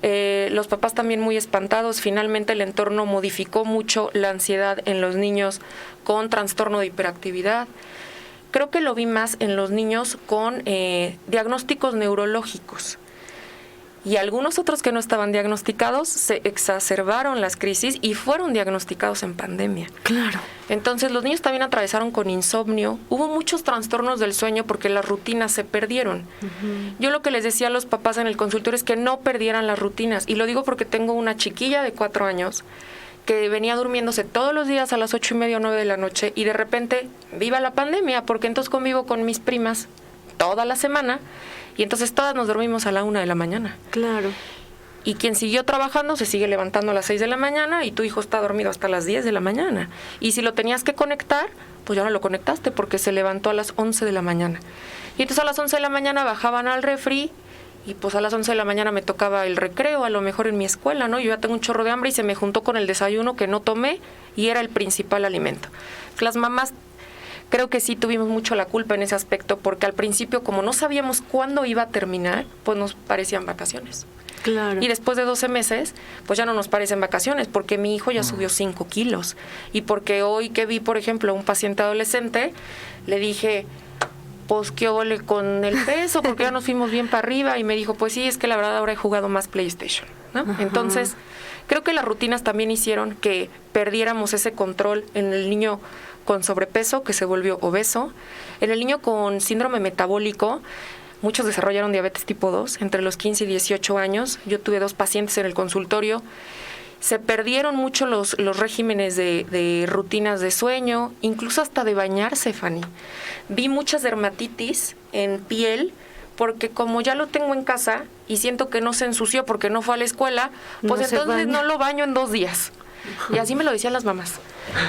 los papás también muy espantados. Finalmente el entorno modificó mucho la ansiedad en los niños con trastorno de hiperactividad. Creo que lo vi más en los niños con diagnósticos neurológicos. Y algunos otros que no estaban diagnosticados se exacerbaron las crisis y fueron diagnosticados en pandemia. Claro. Entonces los niños también atravesaron con insomnio. Hubo muchos trastornos del sueño porque las rutinas se perdieron. Uh-huh. Yo lo que les decía a los papás en el consultorio es que no perdieran las rutinas. Y lo digo porque tengo una chiquilla de 4 años que venía durmiéndose todos los días a las 8:30 o 9 de la noche, y de repente, viva la pandemia, porque entonces convivo con mis primas toda la semana, y entonces todas nos dormimos a la 1 de la mañana. Claro. Y quien siguió trabajando se sigue levantando a las 6 de la mañana, y tu hijo está dormido hasta las 10 de la mañana. Y si lo tenías que conectar, pues ya no lo conectaste porque se levantó a las 11 de la mañana. Y entonces a las 11 de la mañana bajaban al refri y pues a las 11 de la mañana me tocaba el recreo, a lo mejor en mi escuela, ¿no? Yo ya tengo un chorro de hambre y se me juntó con el desayuno que no tomé y era el principal alimento. Las mamás creo que sí tuvimos mucho la culpa en ese aspecto, porque al principio, como no sabíamos cuándo iba a terminar, pues nos parecían vacaciones. Claro. Y después de 12 meses, pues ya no nos parecen vacaciones, porque mi hijo ya subió 5 kilos. Y porque hoy que vi, por ejemplo, a un paciente adolescente, le dije, pues qué ole con el peso, porque ya nos fuimos bien para arriba. Y me dijo, pues sí, es que la verdad ahora he jugado más PlayStation, ¿no? Ajá. Entonces, creo que las rutinas también hicieron que perdiéramos ese control en el niño con sobrepeso, que se volvió obeso. En el niño con síndrome metabólico, muchos desarrollaron diabetes tipo 2 entre los 15 y 18 años. Yo tuve 2 pacientes en el consultorio. Se perdieron mucho los regímenes de rutinas de sueño, incluso hasta de bañarse, Fanny. Vi muchas dermatitis en piel, porque como ya lo tengo en casa y siento que no se ensució porque no fue a la escuela, pues No se entonces baña. no lo baño en 2 días. Y así me lo decían las mamás.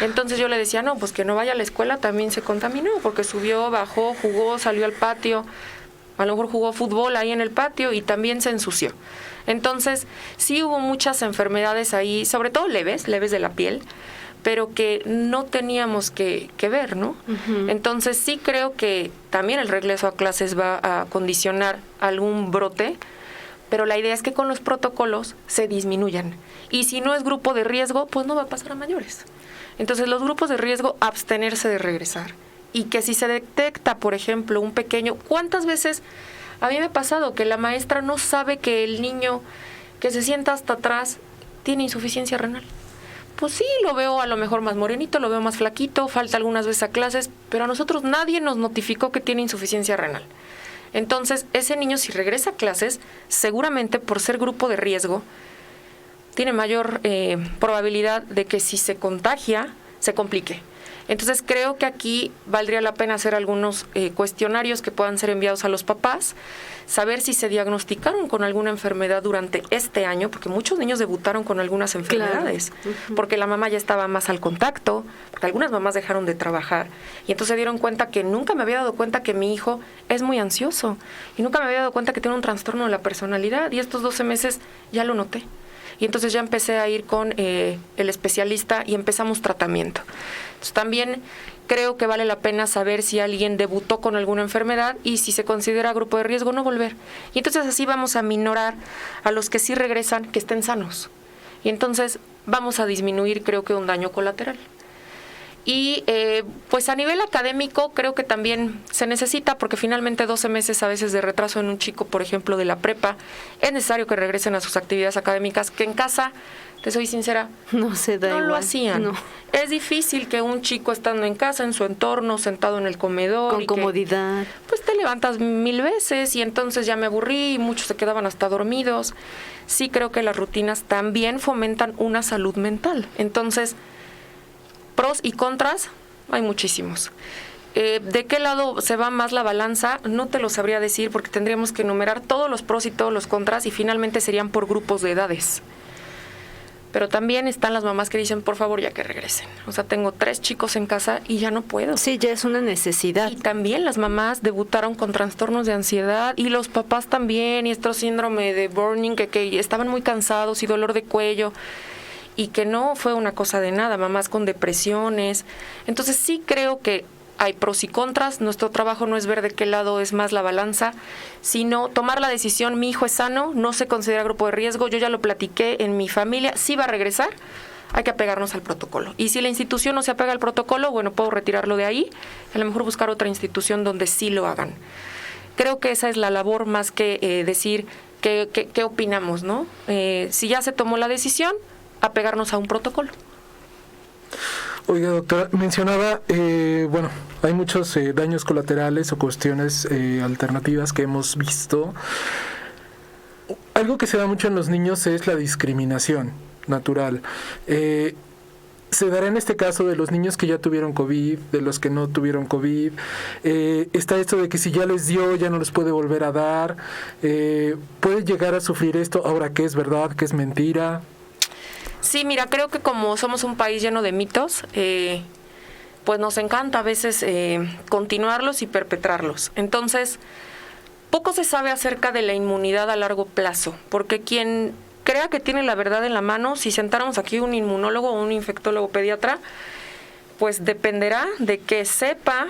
Entonces yo le decía, no, pues que no vaya a la escuela, también se contaminó, porque subió, bajó, jugó, salió al patio, a lo mejor jugó fútbol ahí en el patio y también se ensució. Entonces sí hubo muchas enfermedades ahí, sobre todo leves de la piel, pero que no teníamos que ver, ¿no? Ujú. Entonces sí creo que también el regreso a clases va a condicionar algún brote, pero la idea es que con los protocolos se disminuyan. Y si no es grupo de riesgo, pues no va a pasar a mayores. Entonces los grupos de riesgo, abstenerse de regresar. Y que si se detecta, por ejemplo, un pequeño... ¿Cuántas veces a mí me ha pasado que la maestra no sabe que el niño que se sienta hasta atrás tiene insuficiencia renal? Pues sí, lo veo a lo mejor más morenito, lo veo más flaquito, falta algunas veces a clases, pero a nosotros nadie nos notificó que tiene insuficiencia renal. Entonces, ese niño, si regresa a clases, seguramente por ser grupo de riesgo, tiene mayor probabilidad de que si se contagia, se complique. Entonces, creo que aquí valdría la pena hacer algunos cuestionarios que puedan ser enviados a los papás, saber si se diagnosticaron con alguna enfermedad durante este año, porque muchos niños debutaron con algunas enfermedades, Claro. porque la mamá ya estaba más al contacto, porque algunas mamás dejaron de trabajar, y entonces se dieron cuenta que nunca me había dado cuenta que mi hijo es muy ansioso, y nunca me había dado cuenta que tiene un trastorno de la personalidad, y estos 12 meses ya lo noté. Y entonces ya empecé a ir con el especialista y empezamos tratamiento. Entonces también creo que vale la pena saber si alguien debutó con alguna enfermedad y si se considera grupo de riesgo, no volver. Y entonces así vamos a minorar a los que sí regresan, que estén sanos. Y entonces vamos a disminuir, creo que, un daño colateral. Y pues a nivel académico creo que también se necesita, porque finalmente 12 meses a veces de retraso en un chico, por ejemplo, de la prepa, es necesario que regresen a sus actividades académicas, que en casa, te soy sincera, No se da no igual. lo hacían. No. Es difícil que un chico estando en casa, en su entorno, sentado en el comedor, Con y que, comodidad. pues te levantas 1000 veces y entonces ya me aburrí y muchos se quedaban hasta dormidos. Sí creo que las rutinas también fomentan una salud mental. Entonces, pros y contras, hay muchísimos. ¿De qué lado se va más la balanza? No te lo sabría decir, porque tendríamos que enumerar todos los pros y todos los contras y finalmente serían por grupos de edades. Pero también están las mamás que dicen, por favor, ya que regresen. O sea, tengo 3 chicos en casa y ya no puedo. Sí, ya es una necesidad. Y también las mamás debutaron con trastornos de ansiedad y los papás también, y estos síndrome de burning, que estaban muy cansados y dolor de cuello, y que no fue una cosa de nada, mamás con depresiones. Entonces sí creo que hay pros y contras. Nuestro trabajo no es ver de qué lado es más la balanza, sino tomar la decisión. Mi hijo es sano, no se considera grupo de riesgo, yo ya lo platiqué en mi familia, sí va a regresar, hay que apegarnos al protocolo. Y si la institución no se apega al protocolo, bueno, puedo retirarlo de ahí, a lo mejor buscar otra institución donde sí lo hagan. Creo que esa es la labor, más que decir qué opinamos, ¿no? Si ya se tomó la decisión, apegarnos a un protocolo. Oiga, doctora, mencionaba, bueno, hay muchos daños colaterales o cuestiones alternativas que hemos visto. Algo que se da mucho en los niños es la discriminación natural. Se dará en este caso de los niños que ya tuvieron COVID, de los que no tuvieron COVID. Está esto de que si ya les dio, ya no les puede volver a dar. ¿Puede llegar a sufrir esto ahora qué es verdad, qué es mentira? Sí, mira, creo que como somos un país lleno de mitos, pues nos encanta a veces continuarlos y perpetrarlos. Entonces, Poco se sabe acerca de la inmunidad a largo plazo, porque quien crea que tiene la verdad en la mano, si sentáramos aquí un inmunólogo o un infectólogo pediatra, pues dependerá de qué sepa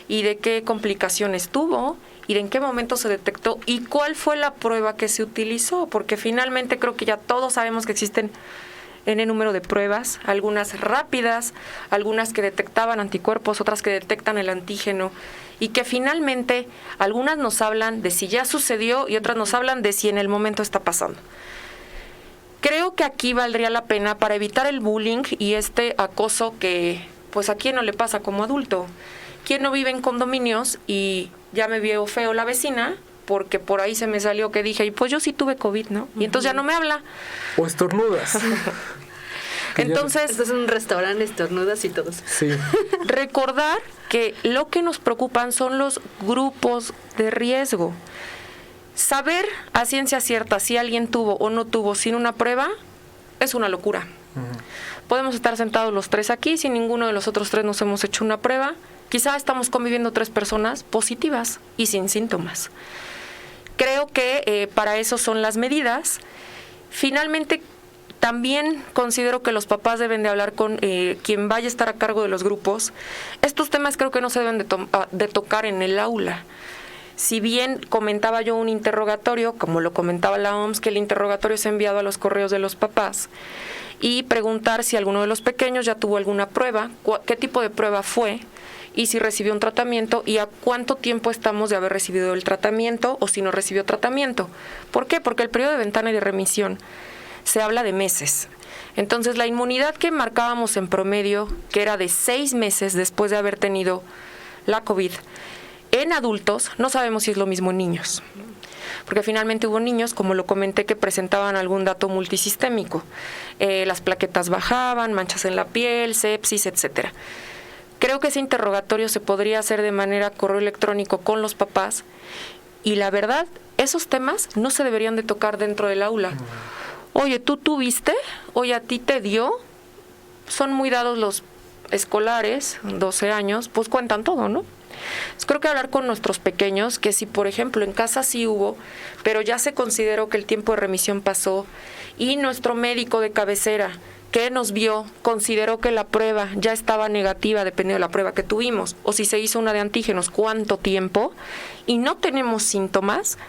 y de qué complicaciones tuvo y de en qué momento se detectó y cuál fue la prueba que se utilizó, porque finalmente creo que ya todos sabemos que existen N número de pruebas, algunas rápidas, algunas que detectaban anticuerpos, otras que detectan el antígeno, y que finalmente algunas nos hablan de si ya sucedió y otras nos hablan de si en el momento está pasando. Creo que aquí valdría la pena, para evitar el bullying y este acoso que pues a quién no le pasa como adulto. ¿Quién no vive en condominios y ya me vio feo la vecina? Porque por ahí se me salió que dije, y pues yo sí tuve COVID, ¿no? Y entonces ya no me habla. O estornudas. Entonces, esto es un restaurante, estornudas y todo eso. Sí. Recordar que lo que nos preocupan son los grupos de riesgo. Saber a ciencia cierta si alguien tuvo o no tuvo sin una prueba es una locura. Podemos estar sentados los tres aquí, si ninguno de los otros tres nos hemos hecho una prueba. Quizá estamos conviviendo 3 personas positivas y sin síntomas. Creo que para eso son las medidas. Finalmente, también considero que los papás deben de hablar con quien vaya a estar a cargo de los grupos. Estos temas creo que no se deben de tocar en el aula. Si bien comentaba yo un interrogatorio, como lo comentaba la OMS, que el interrogatorio es enviado a los correos de los papás, y preguntar si alguno de los pequeños ya tuvo alguna prueba, qué tipo de prueba fue, y si recibió un tratamiento y a cuánto tiempo estamos de haber recibido el tratamiento o si no recibió tratamiento. ¿Por qué? Porque el periodo de ventana y de remisión se habla de meses. Entonces, la inmunidad que marcábamos en promedio, que era de 6 meses después de haber tenido la COVID, en adultos no sabemos si es lo mismo en niños. Porque finalmente hubo niños, como lo comenté, que presentaban algún dato multisistémico. Las plaquetas bajaban, manchas en la piel, sepsis, etcétera. Creo que ese interrogatorio se podría hacer de manera correo electrónico con los papás y la verdad, esos temas no se deberían de tocar dentro del aula. Oye, ¿tú tuviste? Oye, ¿a ti te dio? Son muy dados los escolares, 12 años, pues cuentan todo, ¿no? Entonces, creo que hablar con nuestros pequeños, que si por ejemplo en casa sí hubo, pero ya se consideró que el tiempo de remisión pasó y nuestro médico de cabecera que nos vio, consideró que la prueba ya estaba negativa, dependiendo de la prueba que tuvimos, o si se hizo una de antígenos, cuánto tiempo, y no tenemos síntomas,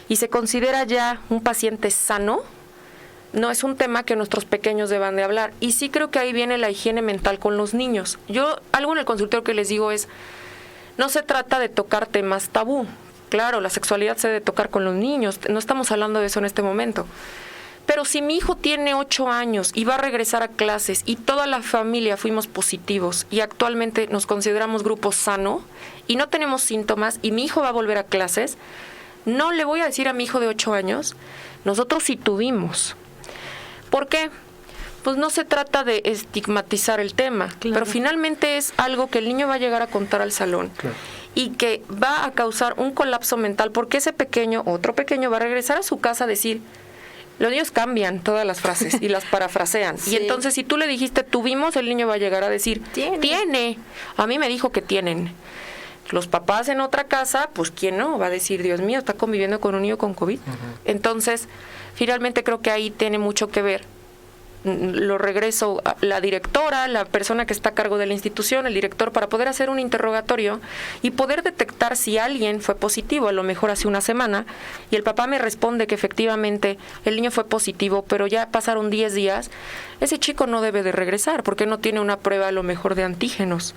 y se considera ya un paciente sano, no es un tema que nuestros pequeños deban de hablar. Y sí creo que ahí viene la higiene mental con los niños. Yo, algo en el consultorio que les digo es, no se trata de tocar temas tabú. Claro, la sexualidad se debe tocar con los niños, no estamos hablando de eso en este momento. Pero si mi hijo tiene 8 años y va a regresar a clases y toda la familia fuimos positivos y actualmente nos consideramos grupo sano y no tenemos síntomas y mi hijo va a volver a clases, no le voy a decir a mi hijo de 8 años, nosotros sí tuvimos. ¿Por qué? Pues no se trata de estigmatizar el tema, claro, pero finalmente es algo que el niño va a llegar a contar al salón. Claro. Y que va a causar un colapso mental porque ese pequeño, otro pequeño, va a regresar a su casa a decir... Los niños cambian todas las frases y las parafrasean. Sí. Y entonces, si tú le dijiste tuvimos, el niño va a llegar a decir tiene. A mí me dijo que tienen. Los papás en otra casa, pues ¿quién no? Va a decir, Dios mío, está conviviendo con un niño con COVID. Entonces, finalmente creo que ahí tiene mucho que ver. Lo regreso a la directora, la persona que está a cargo de la institución, el director, para poder hacer un interrogatorio y poder detectar si alguien fue positivo, a lo mejor hace una semana, y el papá me responde que efectivamente el niño fue positivo, pero ya pasaron 10 días, ese chico no debe de regresar porque no tiene una prueba a lo mejor de antígenos.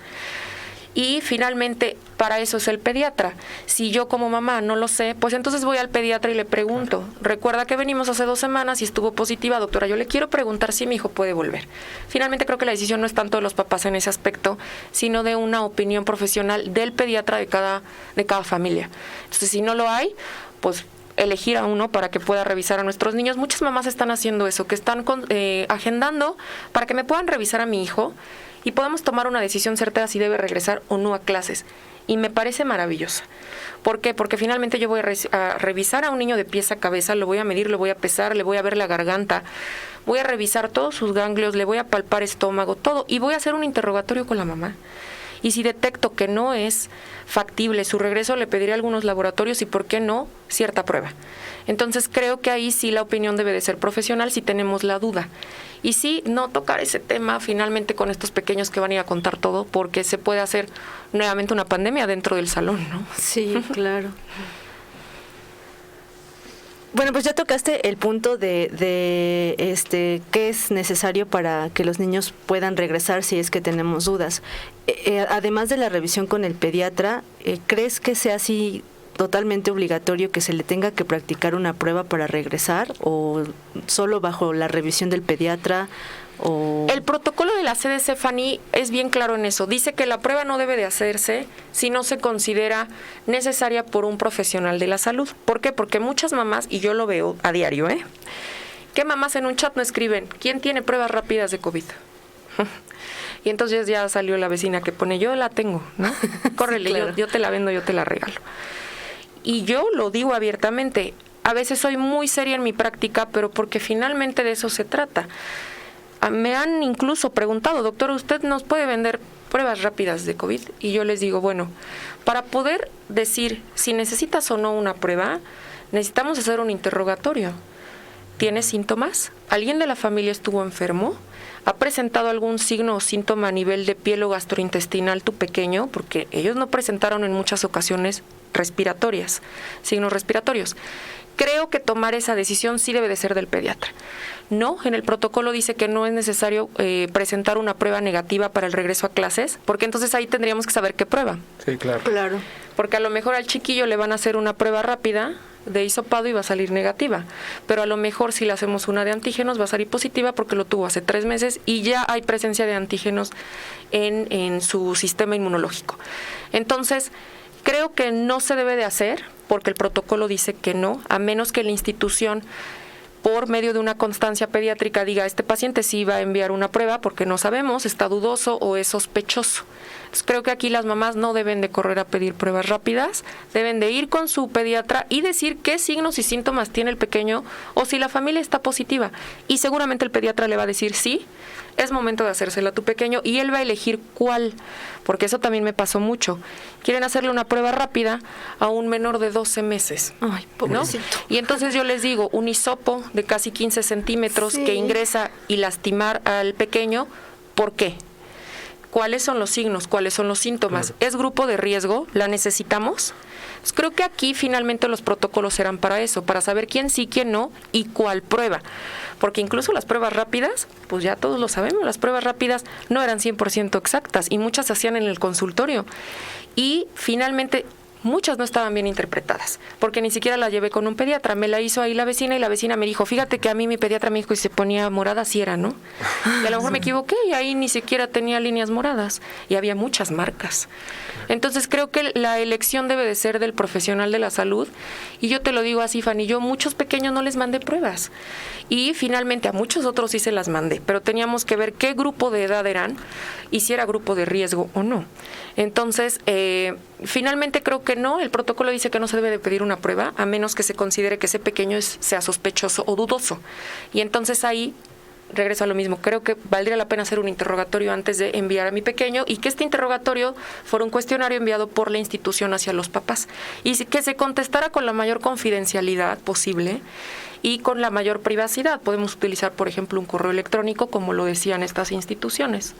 Y finalmente, para eso es el pediatra. Si yo como mamá no lo sé, pues entonces voy al pediatra y le pregunto. Recuerda que venimos hace 2 semanas y estuvo positiva, doctora. Yo le quiero preguntar si mi hijo puede volver. Finalmente creo que la decisión no es tanto de los papás en ese aspecto, sino de una opinión profesional del pediatra de cada familia. Entonces, si no lo hay, pues elegir a uno para que pueda revisar a nuestros niños. Muchas mamás están haciendo eso, que están agendando para que me puedan revisar a mi hijo y podamos tomar una decisión certera si debe regresar o no a clases. Y me parece maravilloso. ¿Por qué? Porque finalmente yo voy a revisar a un niño de pies a cabeza, lo voy a medir, lo voy a pesar, le voy a ver la garganta, voy a revisar todos sus ganglios, le voy a palpar estómago, todo, y voy a hacer un interrogatorio con la mamá. y si detecto que no es factible su regreso, le pediré a algunos laboratorios y, ¿por qué no?, cierta prueba. Entonces creo que ahí sí la opinión debe de ser profesional si tenemos la duda. Y sí, no tocar ese tema finalmente con estos pequeños que van a ir a contar todo, porque se puede hacer nuevamente una pandemia dentro del salón, ¿no? Sí, claro. Bueno, pues ya tocaste el punto de qué es necesario para que los niños puedan regresar si es que tenemos dudas. Además de la revisión con el pediatra, ¿crees que sea así totalmente obligatorio que se le tenga que practicar una prueba para regresar o solo bajo la revisión del pediatra? El protocolo de la CDC, Fanny, es bien claro en eso. Dice que la prueba no debe de hacerse si no se considera necesaria por un profesional de la salud. ¿Por qué? Porque muchas mamás, y yo lo veo a diario, ¿qué mamás en un chat no escriben? ¿Quién tiene pruebas rápidas de COVID? Y entonces ya salió la vecina que pone, yo la tengo, ¿no? Córrele, sí, claro. yo te la vendo, yo te la regalo. Y yo lo digo abiertamente, a veces soy muy seria en mi práctica, pero porque finalmente de eso se trata. Me han incluso preguntado, doctor, ¿usted nos puede vender pruebas rápidas de COVID? Y yo les digo, bueno, para poder decir si necesitas o no una prueba, necesitamos hacer un interrogatorio. ¿Tienes síntomas? ¿Alguien de la familia estuvo enfermo? ¿Ha presentado algún signo o síntoma a nivel de piel o gastrointestinal tu pequeño? Porque ellos no presentaron en muchas ocasiones respiratorias, signos respiratorios. Creo que tomar esa decisión sí debe de ser del pediatra. No, en el protocolo dice que no es necesario presentar una prueba negativa para el regreso a clases, porque entonces ahí tendríamos que saber qué prueba. Sí, claro. Claro. Porque a lo mejor al chiquillo le van a hacer una prueba rápida de hisopado y va a salir negativa, pero a lo mejor si le hacemos una de antígenos va a salir positiva porque lo tuvo hace 3 meses y ya hay presencia de antígenos en su sistema inmunológico. Entonces, creo que no se debe de hacer porque el protocolo dice que no, a menos que la institución, por medio de una constancia pediátrica, diga, este paciente sí va a enviar una prueba porque no sabemos, está dudoso o es sospechoso. Entonces, creo que aquí las mamás no deben de correr a pedir pruebas rápidas, deben de ir con su pediatra y decir qué signos y síntomas tiene el pequeño o si la familia está positiva. Y seguramente el pediatra le va a decir, sí, es momento de hacérsela a tu pequeño y él va a elegir cuál, porque eso también me pasó mucho. Quieren hacerle una prueba rápida a un menor de 12 meses. Ay, pobrecito. ¿No? Y entonces yo les digo, un hisopo de casi 15 centímetros que ingresa y lastimar al pequeño, ¿por qué? ¿Cuáles son los signos? ¿Cuáles son los síntomas? Claro. ¿Es grupo de riesgo? ¿La necesitamos? Pues creo que aquí finalmente los protocolos serán para eso, para saber quién sí, quién no y cuál prueba. Porque incluso las pruebas rápidas, pues ya todos lo sabemos, las pruebas rápidas no eran 100% exactas y muchas se hacían en el consultorio. Y finalmente muchas no estaban bien interpretadas, porque ni siquiera la llevé con un pediatra, me la hizo ahí la vecina y la vecina me dijo, fíjate que a mí mi pediatra me dijo y se ponía morada, sí era, ¿no? Y a lo mejor me equivoqué y ahí ni siquiera tenía líneas moradas y había muchas marcas. Entonces creo que la elección debe de ser del profesional de la salud y yo te lo digo así, Fanny, yo muchos pequeños no les mandé pruebas y finalmente a muchos otros sí se las mandé, pero teníamos que ver qué grupo de edad eran y si era grupo de riesgo o no. Entonces, finalmente creo que no, el protocolo dice que no se debe de pedir una prueba a menos que se considere que ese pequeño sea sospechoso o dudoso. Y entonces ahí regreso a lo mismo, creo que valdría la pena hacer un interrogatorio antes de enviar a mi pequeño y que este interrogatorio fuera un cuestionario enviado por la institución hacia los papás y que se contestara con la mayor confidencialidad posible y con la mayor privacidad. Podemos utilizar, por ejemplo, un correo electrónico como lo decían estas instituciones.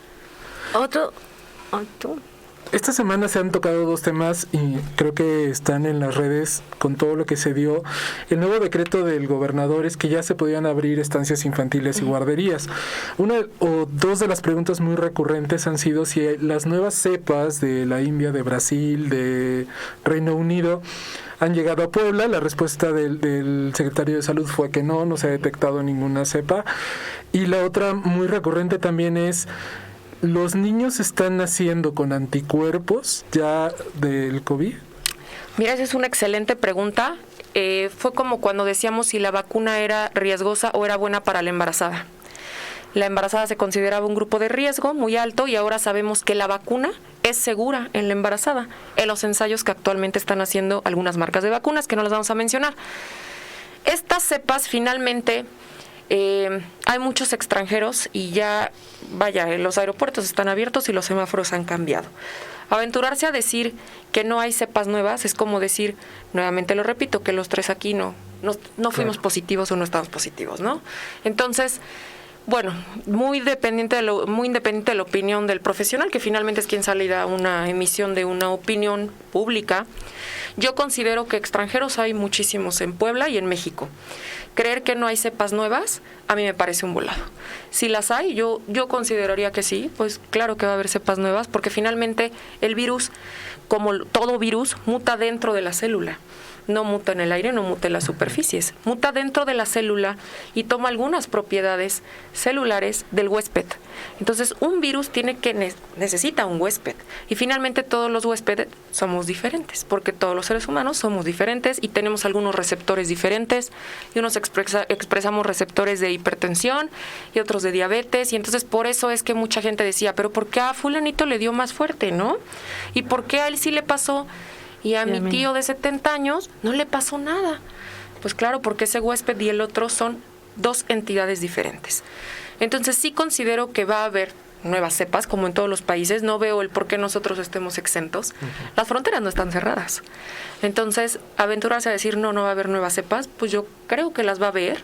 Otro. Esta semana se han tocado 2 temas y creo que están en las redes con todo lo que se dio. El nuevo decreto del gobernador es que ya se podían abrir estancias infantiles y guarderías. Una o 2 de las preguntas muy recurrentes han sido si las nuevas cepas de la India, de Brasil, de Reino Unido han llegado a Puebla. La respuesta del secretario de Salud fue que no se ha detectado ninguna cepa. Y la otra muy recurrente también es: ¿los niños están naciendo con anticuerpos ya del COVID? Mira, esa es una excelente pregunta. Fue como cuando decíamos si la vacuna era riesgosa o era buena para la embarazada. La embarazada se consideraba un grupo de riesgo muy alto y ahora sabemos que la vacuna es segura en la embarazada, en los ensayos que actualmente están haciendo algunas marcas de vacunas, que no las vamos a mencionar. Estas cepas finalmente Hay muchos extranjeros y ya, los aeropuertos están abiertos y los semáforos han cambiado. Aventurarse a decir que no hay cepas nuevas es como decir, nuevamente lo repito, que los 3 aquí no fuimos positivos o no estamos positivos, ¿no? Entonces, bueno, muy independiente de la opinión del profesional, que finalmente es quien sale y da una emisión de una opinión pública, yo considero que extranjeros hay muchísimos en Puebla y en México. Creer que no hay cepas nuevas, a mí me parece un volado. Si las hay, yo consideraría que sí, pues claro que va a haber cepas nuevas, porque finalmente el virus, como todo virus, muta dentro de la célula. No muta en el aire, no muta en las superficies. Muta dentro de la célula y toma algunas propiedades celulares del huésped. Entonces, un virus necesita un huésped. Y finalmente todos los huéspedes somos diferentes, porque todos los seres humanos somos diferentes y tenemos algunos receptores diferentes. Y unos expresamos receptores de hipertensión y otros de diabetes. Y entonces por eso es que mucha gente decía, pero ¿por qué a fulanito le dio más fuerte, no? ¿Y por qué a él sí le pasó? Y a mi tío de 70 años no le pasó nada. Pues claro, porque ese huésped y el otro son 2 entidades diferentes. Entonces sí considero que va a haber nuevas cepas, como en todos los países. No veo el por qué nosotros estemos exentos. Las fronteras no están cerradas. Entonces, aventurarse a decir no va a haber nuevas cepas, pues yo creo que las va a haber.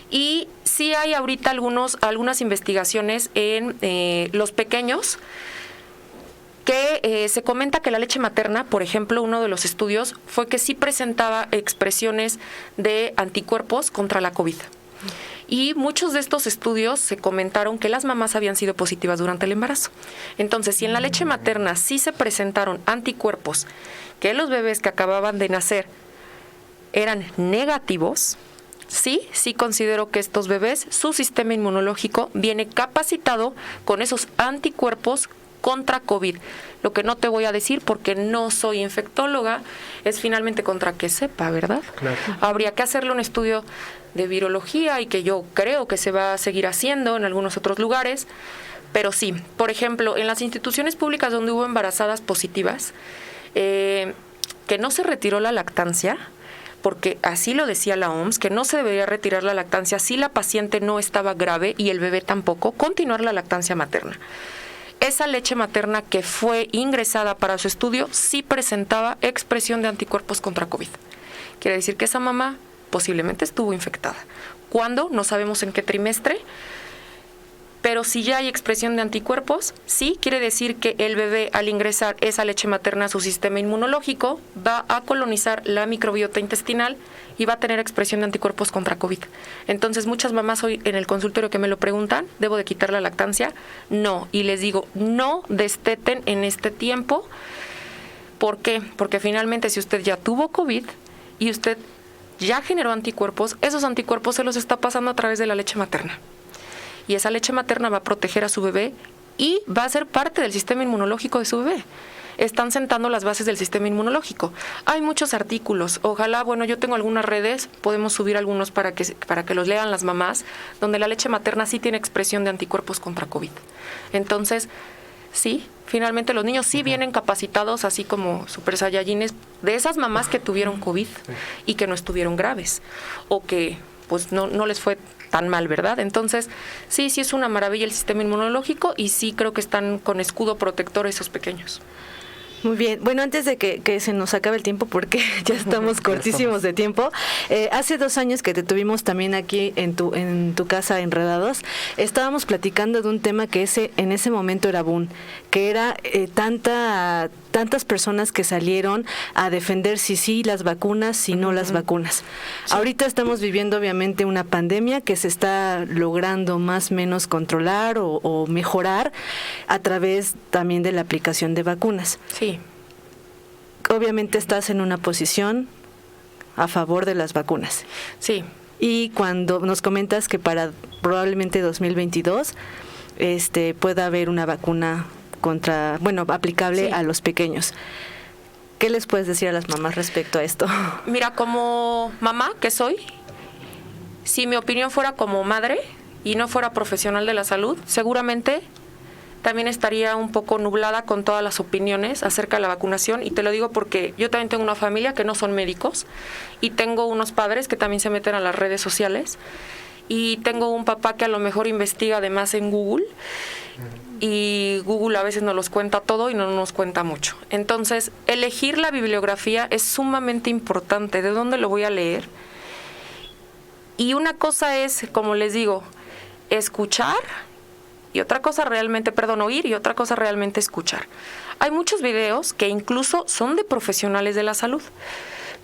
Y sí hay ahorita algunas investigaciones en los pequeños, que se comenta que la leche materna, por ejemplo, uno de los estudios fue que sí presentaba expresiones de anticuerpos contra la COVID. Y muchos de estos estudios se comentaron que las mamás habían sido positivas durante el embarazo. Entonces, si en la leche materna sí se presentaron anticuerpos, que los bebés que acababan de nacer eran negativos, sí considero que estos bebés, su sistema inmunológico viene capacitado con esos anticuerpos contra COVID. Lo que no te voy a decir, porque no soy infectóloga, es finalmente contra qué cepa, ¿verdad? Claro. Habría que hacerle un estudio de virología y que yo creo que se va a seguir haciendo en algunos otros lugares, pero sí, por ejemplo, en las instituciones públicas donde hubo embarazadas positivas, que no se retiró la lactancia, porque así lo decía la OMS, que no se debería retirar la lactancia si la paciente no estaba grave y el bebé tampoco, continuar la lactancia materna. Esa leche materna que fue ingresada para su estudio sí presentaba expresión de anticuerpos contra COVID. Quiere decir que esa mamá posiblemente estuvo infectada. ¿Cuándo? No sabemos en qué trimestre, pero si ya hay expresión de anticuerpos, sí quiere decir que el bebé, al ingresar esa leche materna a su sistema inmunológico, va a colonizar la microbiota intestinal y va a tener expresión de anticuerpos contra COVID. Entonces, muchas mamás hoy en el consultorio que me lo preguntan, ¿debo de quitar la lactancia? No, y les digo, no desteten en este tiempo. ¿Por qué? Porque finalmente si usted ya tuvo COVID y usted ya generó anticuerpos, esos anticuerpos se los está pasando a través de la leche materna. Y esa leche materna va a proteger a su bebé y va a ser parte del sistema inmunológico de su bebé. Están sentando las bases del sistema inmunológico. Hay muchos artículos. Ojalá, yo tengo algunas redes, podemos subir algunos para que los lean las mamás, donde la leche materna sí tiene expresión de anticuerpos contra COVID. Entonces, sí, finalmente los niños sí vienen capacitados, así como super saiyajines, de esas mamás que tuvieron COVID y que no estuvieron graves, o que pues no les fue tan mal, ¿verdad? Entonces, sí es una maravilla el sistema inmunológico y sí creo que están con escudo protector esos pequeños. Muy bien. Bueno, antes de que se nos acabe el tiempo, porque ya estamos cortísimos de tiempo, hace 2 años que te tuvimos también aquí en tu casa Enredados, estábamos platicando de un tema que en ese momento era boom, que era tantas personas que salieron a defender si sí las vacunas, si no las vacunas. Sí. Ahorita estamos viviendo obviamente una pandemia que se está logrando más o menos controlar o mejorar a través también de la aplicación de vacunas. Sí. Obviamente estás en una posición a favor de las vacunas. Sí. Y cuando nos comentas que para probablemente 2022 pueda haber una vacuna aplicable sí. a los pequeños. ¿Qué les puedes decir a las mamás respecto a esto? Mira, como mamá que soy, si mi opinión fuera como madre y no fuera profesional de la salud, seguramente también estaría un poco nublada con todas las opiniones acerca de la vacunación, y te lo digo porque yo también tengo una familia que no son médicos y tengo unos padres que también se meten a las redes sociales y tengo un papá que a lo mejor investiga además en Google, y Google a veces nos los cuenta todo y no nos cuenta mucho. Entonces, elegir la bibliografía es sumamente importante. ¿De dónde lo voy a leer? Y una cosa es, como les digo, escuchar, y otra cosa realmente, oír, y otra cosa realmente escuchar. Hay muchos videos que incluso son de profesionales de la salud,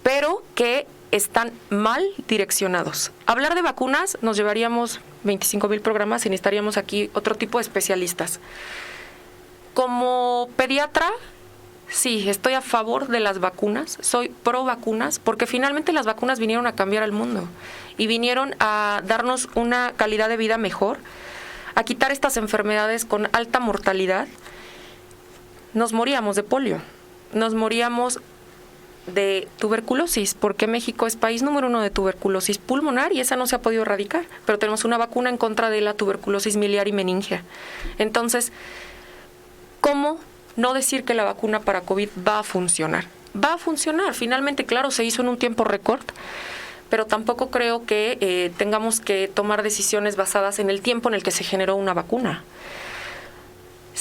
pero que están mal direccionados. Hablar de vacunas nos llevaríamos 25,000 programas y necesitaríamos aquí otro tipo de especialistas. Como pediatra, sí, estoy a favor de las vacunas, soy pro vacunas, porque finalmente las vacunas vinieron a cambiar al mundo y vinieron a darnos una calidad de vida mejor, a quitar estas enfermedades con alta mortalidad. Nos moríamos de polio, nos moríamos de tuberculosis, porque México es país número 1 de tuberculosis pulmonar y esa no se ha podido erradicar, pero tenemos una vacuna en contra de la tuberculosis miliar y meningea. Entonces, ¿cómo no decir que la vacuna para COVID va a funcionar? Va a funcionar, finalmente, claro, se hizo en un tiempo récord, pero tampoco creo que tengamos que tomar decisiones basadas en el tiempo en el que se generó una vacuna.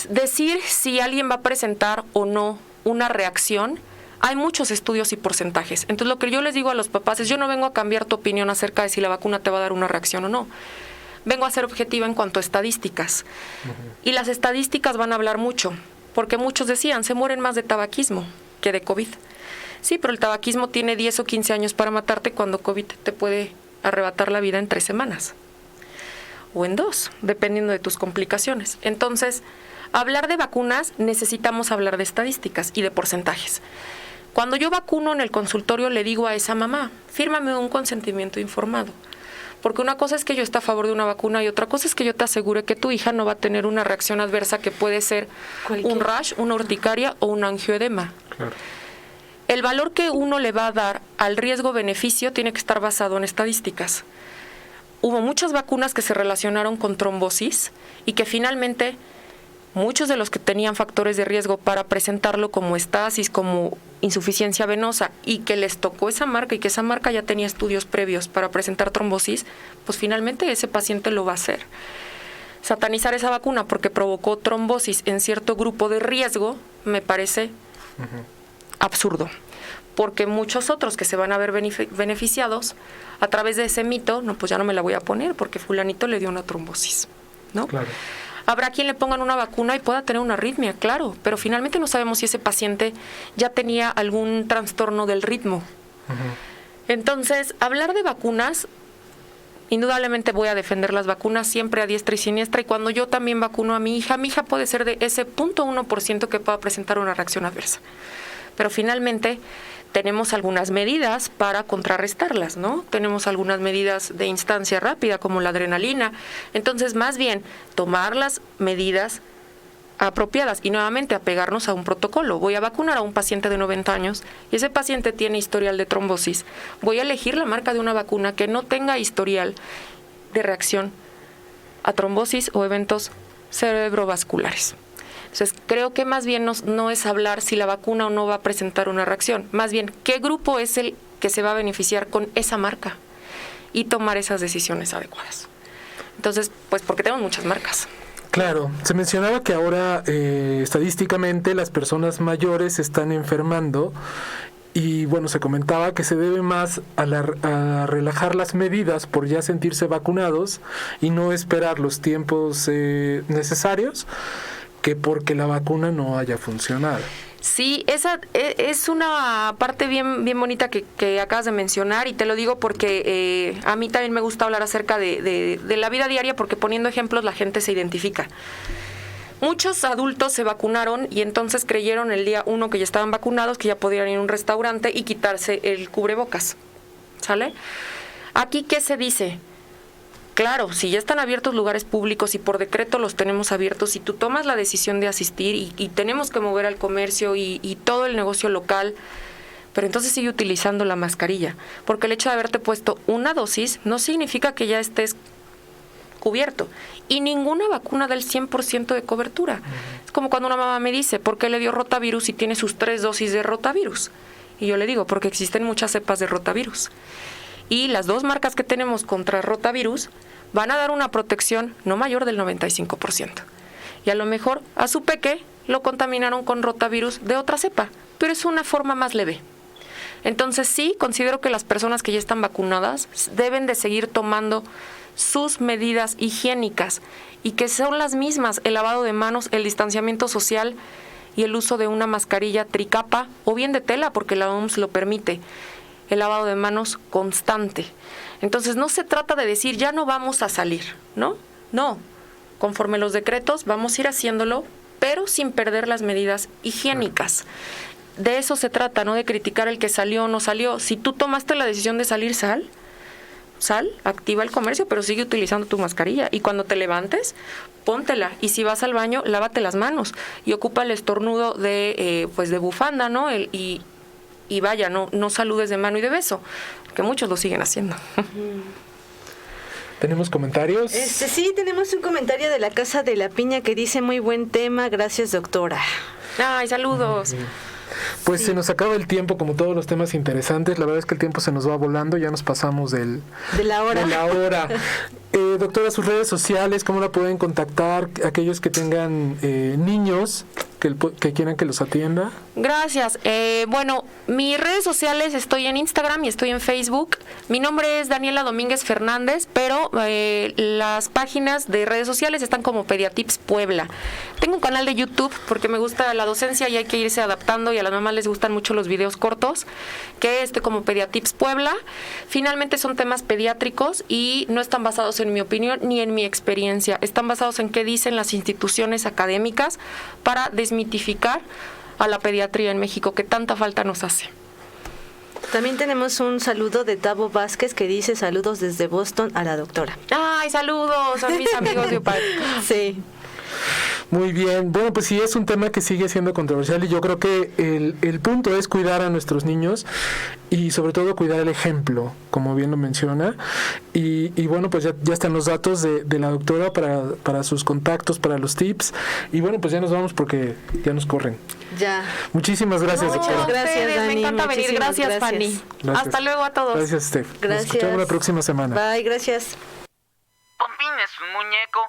Decir si alguien va a presentar o no una reacción, hay muchos estudios y porcentajes. Entonces, lo que yo les digo a los papás es, yo no vengo a cambiar tu opinión acerca de si la vacuna te va a dar una reacción o no. Vengo a ser objetiva en cuanto a estadísticas. Y las estadísticas van a hablar mucho, porque muchos decían, se mueren más de tabaquismo que de COVID. Sí, pero el tabaquismo tiene 10 o 15 años para matarte, cuando COVID te puede arrebatar la vida en 3 semanas. O en 2, dependiendo de tus complicaciones. Entonces, hablar de vacunas, necesitamos hablar de estadísticas y de porcentajes. Cuando yo vacuno en el consultorio, le digo a esa mamá, fírmame un consentimiento informado. Porque una cosa es que yo esté a favor de una vacuna y otra cosa es que yo te asegure que tu hija no va a tener una reacción adversa que puede ser un rash, una urticaria o un angioedema. Claro. El valor que uno le va a dar al riesgo-beneficio tiene que estar basado en estadísticas. Hubo muchas vacunas que se relacionaron con trombosis y que finalmente muchos de los que tenían factores de riesgo para presentarlo como estasis, como insuficiencia venosa, y que les tocó esa marca y que esa marca ya tenía estudios previos para presentar trombosis, pues finalmente ese paciente lo va a hacer. Satanizar esa vacuna porque provocó trombosis en cierto grupo de riesgo me parece absurdo, porque muchos otros que se van a ver beneficiados a través de ese mito, no, pues ya no me la voy a poner porque fulanito le dio una trombosis, ¿no? Claro. Habrá quien le pongan una vacuna y pueda tener una arritmia, claro, pero finalmente no sabemos si ese paciente ya tenía algún trastorno del ritmo. Entonces, hablar de vacunas, indudablemente voy a defender las vacunas siempre a diestra y siniestra, y cuando yo también vacuno a mi hija puede ser de ese 0.1% que pueda presentar una reacción adversa. Pero finalmente tenemos algunas medidas para contrarrestarlas, ¿no? Tenemos algunas medidas de instancia rápida, como la adrenalina. Entonces, más bien, tomar las medidas apropiadas y nuevamente apegarnos a un protocolo. Voy a vacunar a un paciente de 90 años y ese paciente tiene historial de trombosis. Voy a elegir la marca de una vacuna que no tenga historial de reacción a trombosis o eventos cerebrovasculares. Entonces, creo que más bien no es hablar si la vacuna o no va a presentar una reacción, más bien qué grupo es el que se va a beneficiar con esa marca y tomar esas decisiones adecuadas. Entonces, pues porque tenemos muchas marcas. Claro, se mencionaba que ahora estadísticamente las personas mayores se están enfermando y bueno, se comentaba que se debe más a relajar las medidas por ya sentirse vacunados y no esperar los tiempos necesarios, que porque la vacuna no haya funcionado. Sí, esa es una parte bien bonita que acabas de mencionar, y te lo digo porque a mí también me gusta hablar acerca de la vida diaria, porque poniendo ejemplos la gente se identifica. Muchos adultos se vacunaron y entonces creyeron el día 1 que ya estaban vacunados, que ya podían ir a un restaurante y quitarse el cubrebocas, ¿sale? Aquí, ¿qué se dice? Claro, si ya están abiertos lugares públicos y por decreto los tenemos abiertos y tú tomas la decisión de asistir y tenemos que mover al comercio y todo el negocio local, pero entonces sigue utilizando la mascarilla, porque el hecho de haberte puesto una dosis no significa que ya estés cubierto, y ninguna vacuna da el 100% de cobertura. Es como cuando una mamá me dice, ¿por qué le dio rotavirus si tiene sus 3 dosis de rotavirus? Y yo le digo, porque existen muchas cepas de rotavirus. Y las 2 marcas que tenemos contra rotavirus, van a dar una protección no mayor del 95%. Y a lo mejor a su peque lo contaminaron con rotavirus de otra cepa, pero es una forma más leve. Entonces sí, considero que las personas que ya están vacunadas deben de seguir tomando sus medidas higiénicas y que son las mismas: el lavado de manos, el distanciamiento social y el uso de una mascarilla tricapa o bien de tela, porque la OMS lo permite, el lavado de manos constante. Entonces no se trata de decir ya no vamos a salir, ¿no? No, conforme los decretos vamos a ir haciéndolo, pero sin perder las medidas higiénicas. De eso se trata, no de criticar el que salió o no salió. Si tú tomaste la decisión de salir, sal, activa el comercio, pero sigue utilizando tu mascarilla. Y cuando te levantes, póntela. Y si vas al baño, lávate las manos. Y ocupa el estornudo de bufanda, ¿no? Y vaya, no saludes de mano y de beso, que muchos lo siguen haciendo. ¿Tenemos comentarios? Sí, tenemos un comentario de la Casa de la Piña que dice: muy buen tema, gracias doctora. Ay, saludos. Pues se nos acaba el tiempo, como todos los temas interesantes. La verdad es que el tiempo se nos va volando, ya nos pasamos de la hora. Doctora, sus redes sociales, ¿cómo la pueden contactar aquellos que tengan niños que quieran que los atienda? Gracias. Bueno, mis redes sociales, estoy en Instagram y estoy en Facebook. Mi nombre es Daniela Domínguez Fernández, pero las páginas de redes sociales están como Pediatips Puebla. Tengo un canal de YouTube porque me gusta la docencia y hay que irse adaptando, y a las mamás les gustan mucho los videos cortos, que como Pediatips Puebla. Finalmente son temas pediátricos y no están basados en mi opinión ni en mi experiencia. Están basados en qué dicen las instituciones académicas para desmitificar a la pediatría en México, que tanta falta nos hace. También tenemos un saludo de Tavo Vázquez que dice: saludos desde Boston a la doctora. ¡Ay, saludos! Son mis amigos de UPAD. Sí. Muy bien. Bueno, pues sí, es un tema que sigue siendo controversial, y yo creo que el punto es cuidar a nuestros niños y sobre todo cuidar el ejemplo, como bien lo menciona. Y bueno, pues ya están los datos de la doctora para sus contactos, para los tips. Y bueno, pues ya nos vamos porque ya nos corren. Ya. Muchísimas gracias, doctora. Muchas gracias, Dani. Me encanta venir. Gracias, Fanny. Gracias. Hasta luego a todos. Gracias, Steph. Gracias. Nos escuchamos la próxima semana. Bye, gracias. Pompín es un muñeco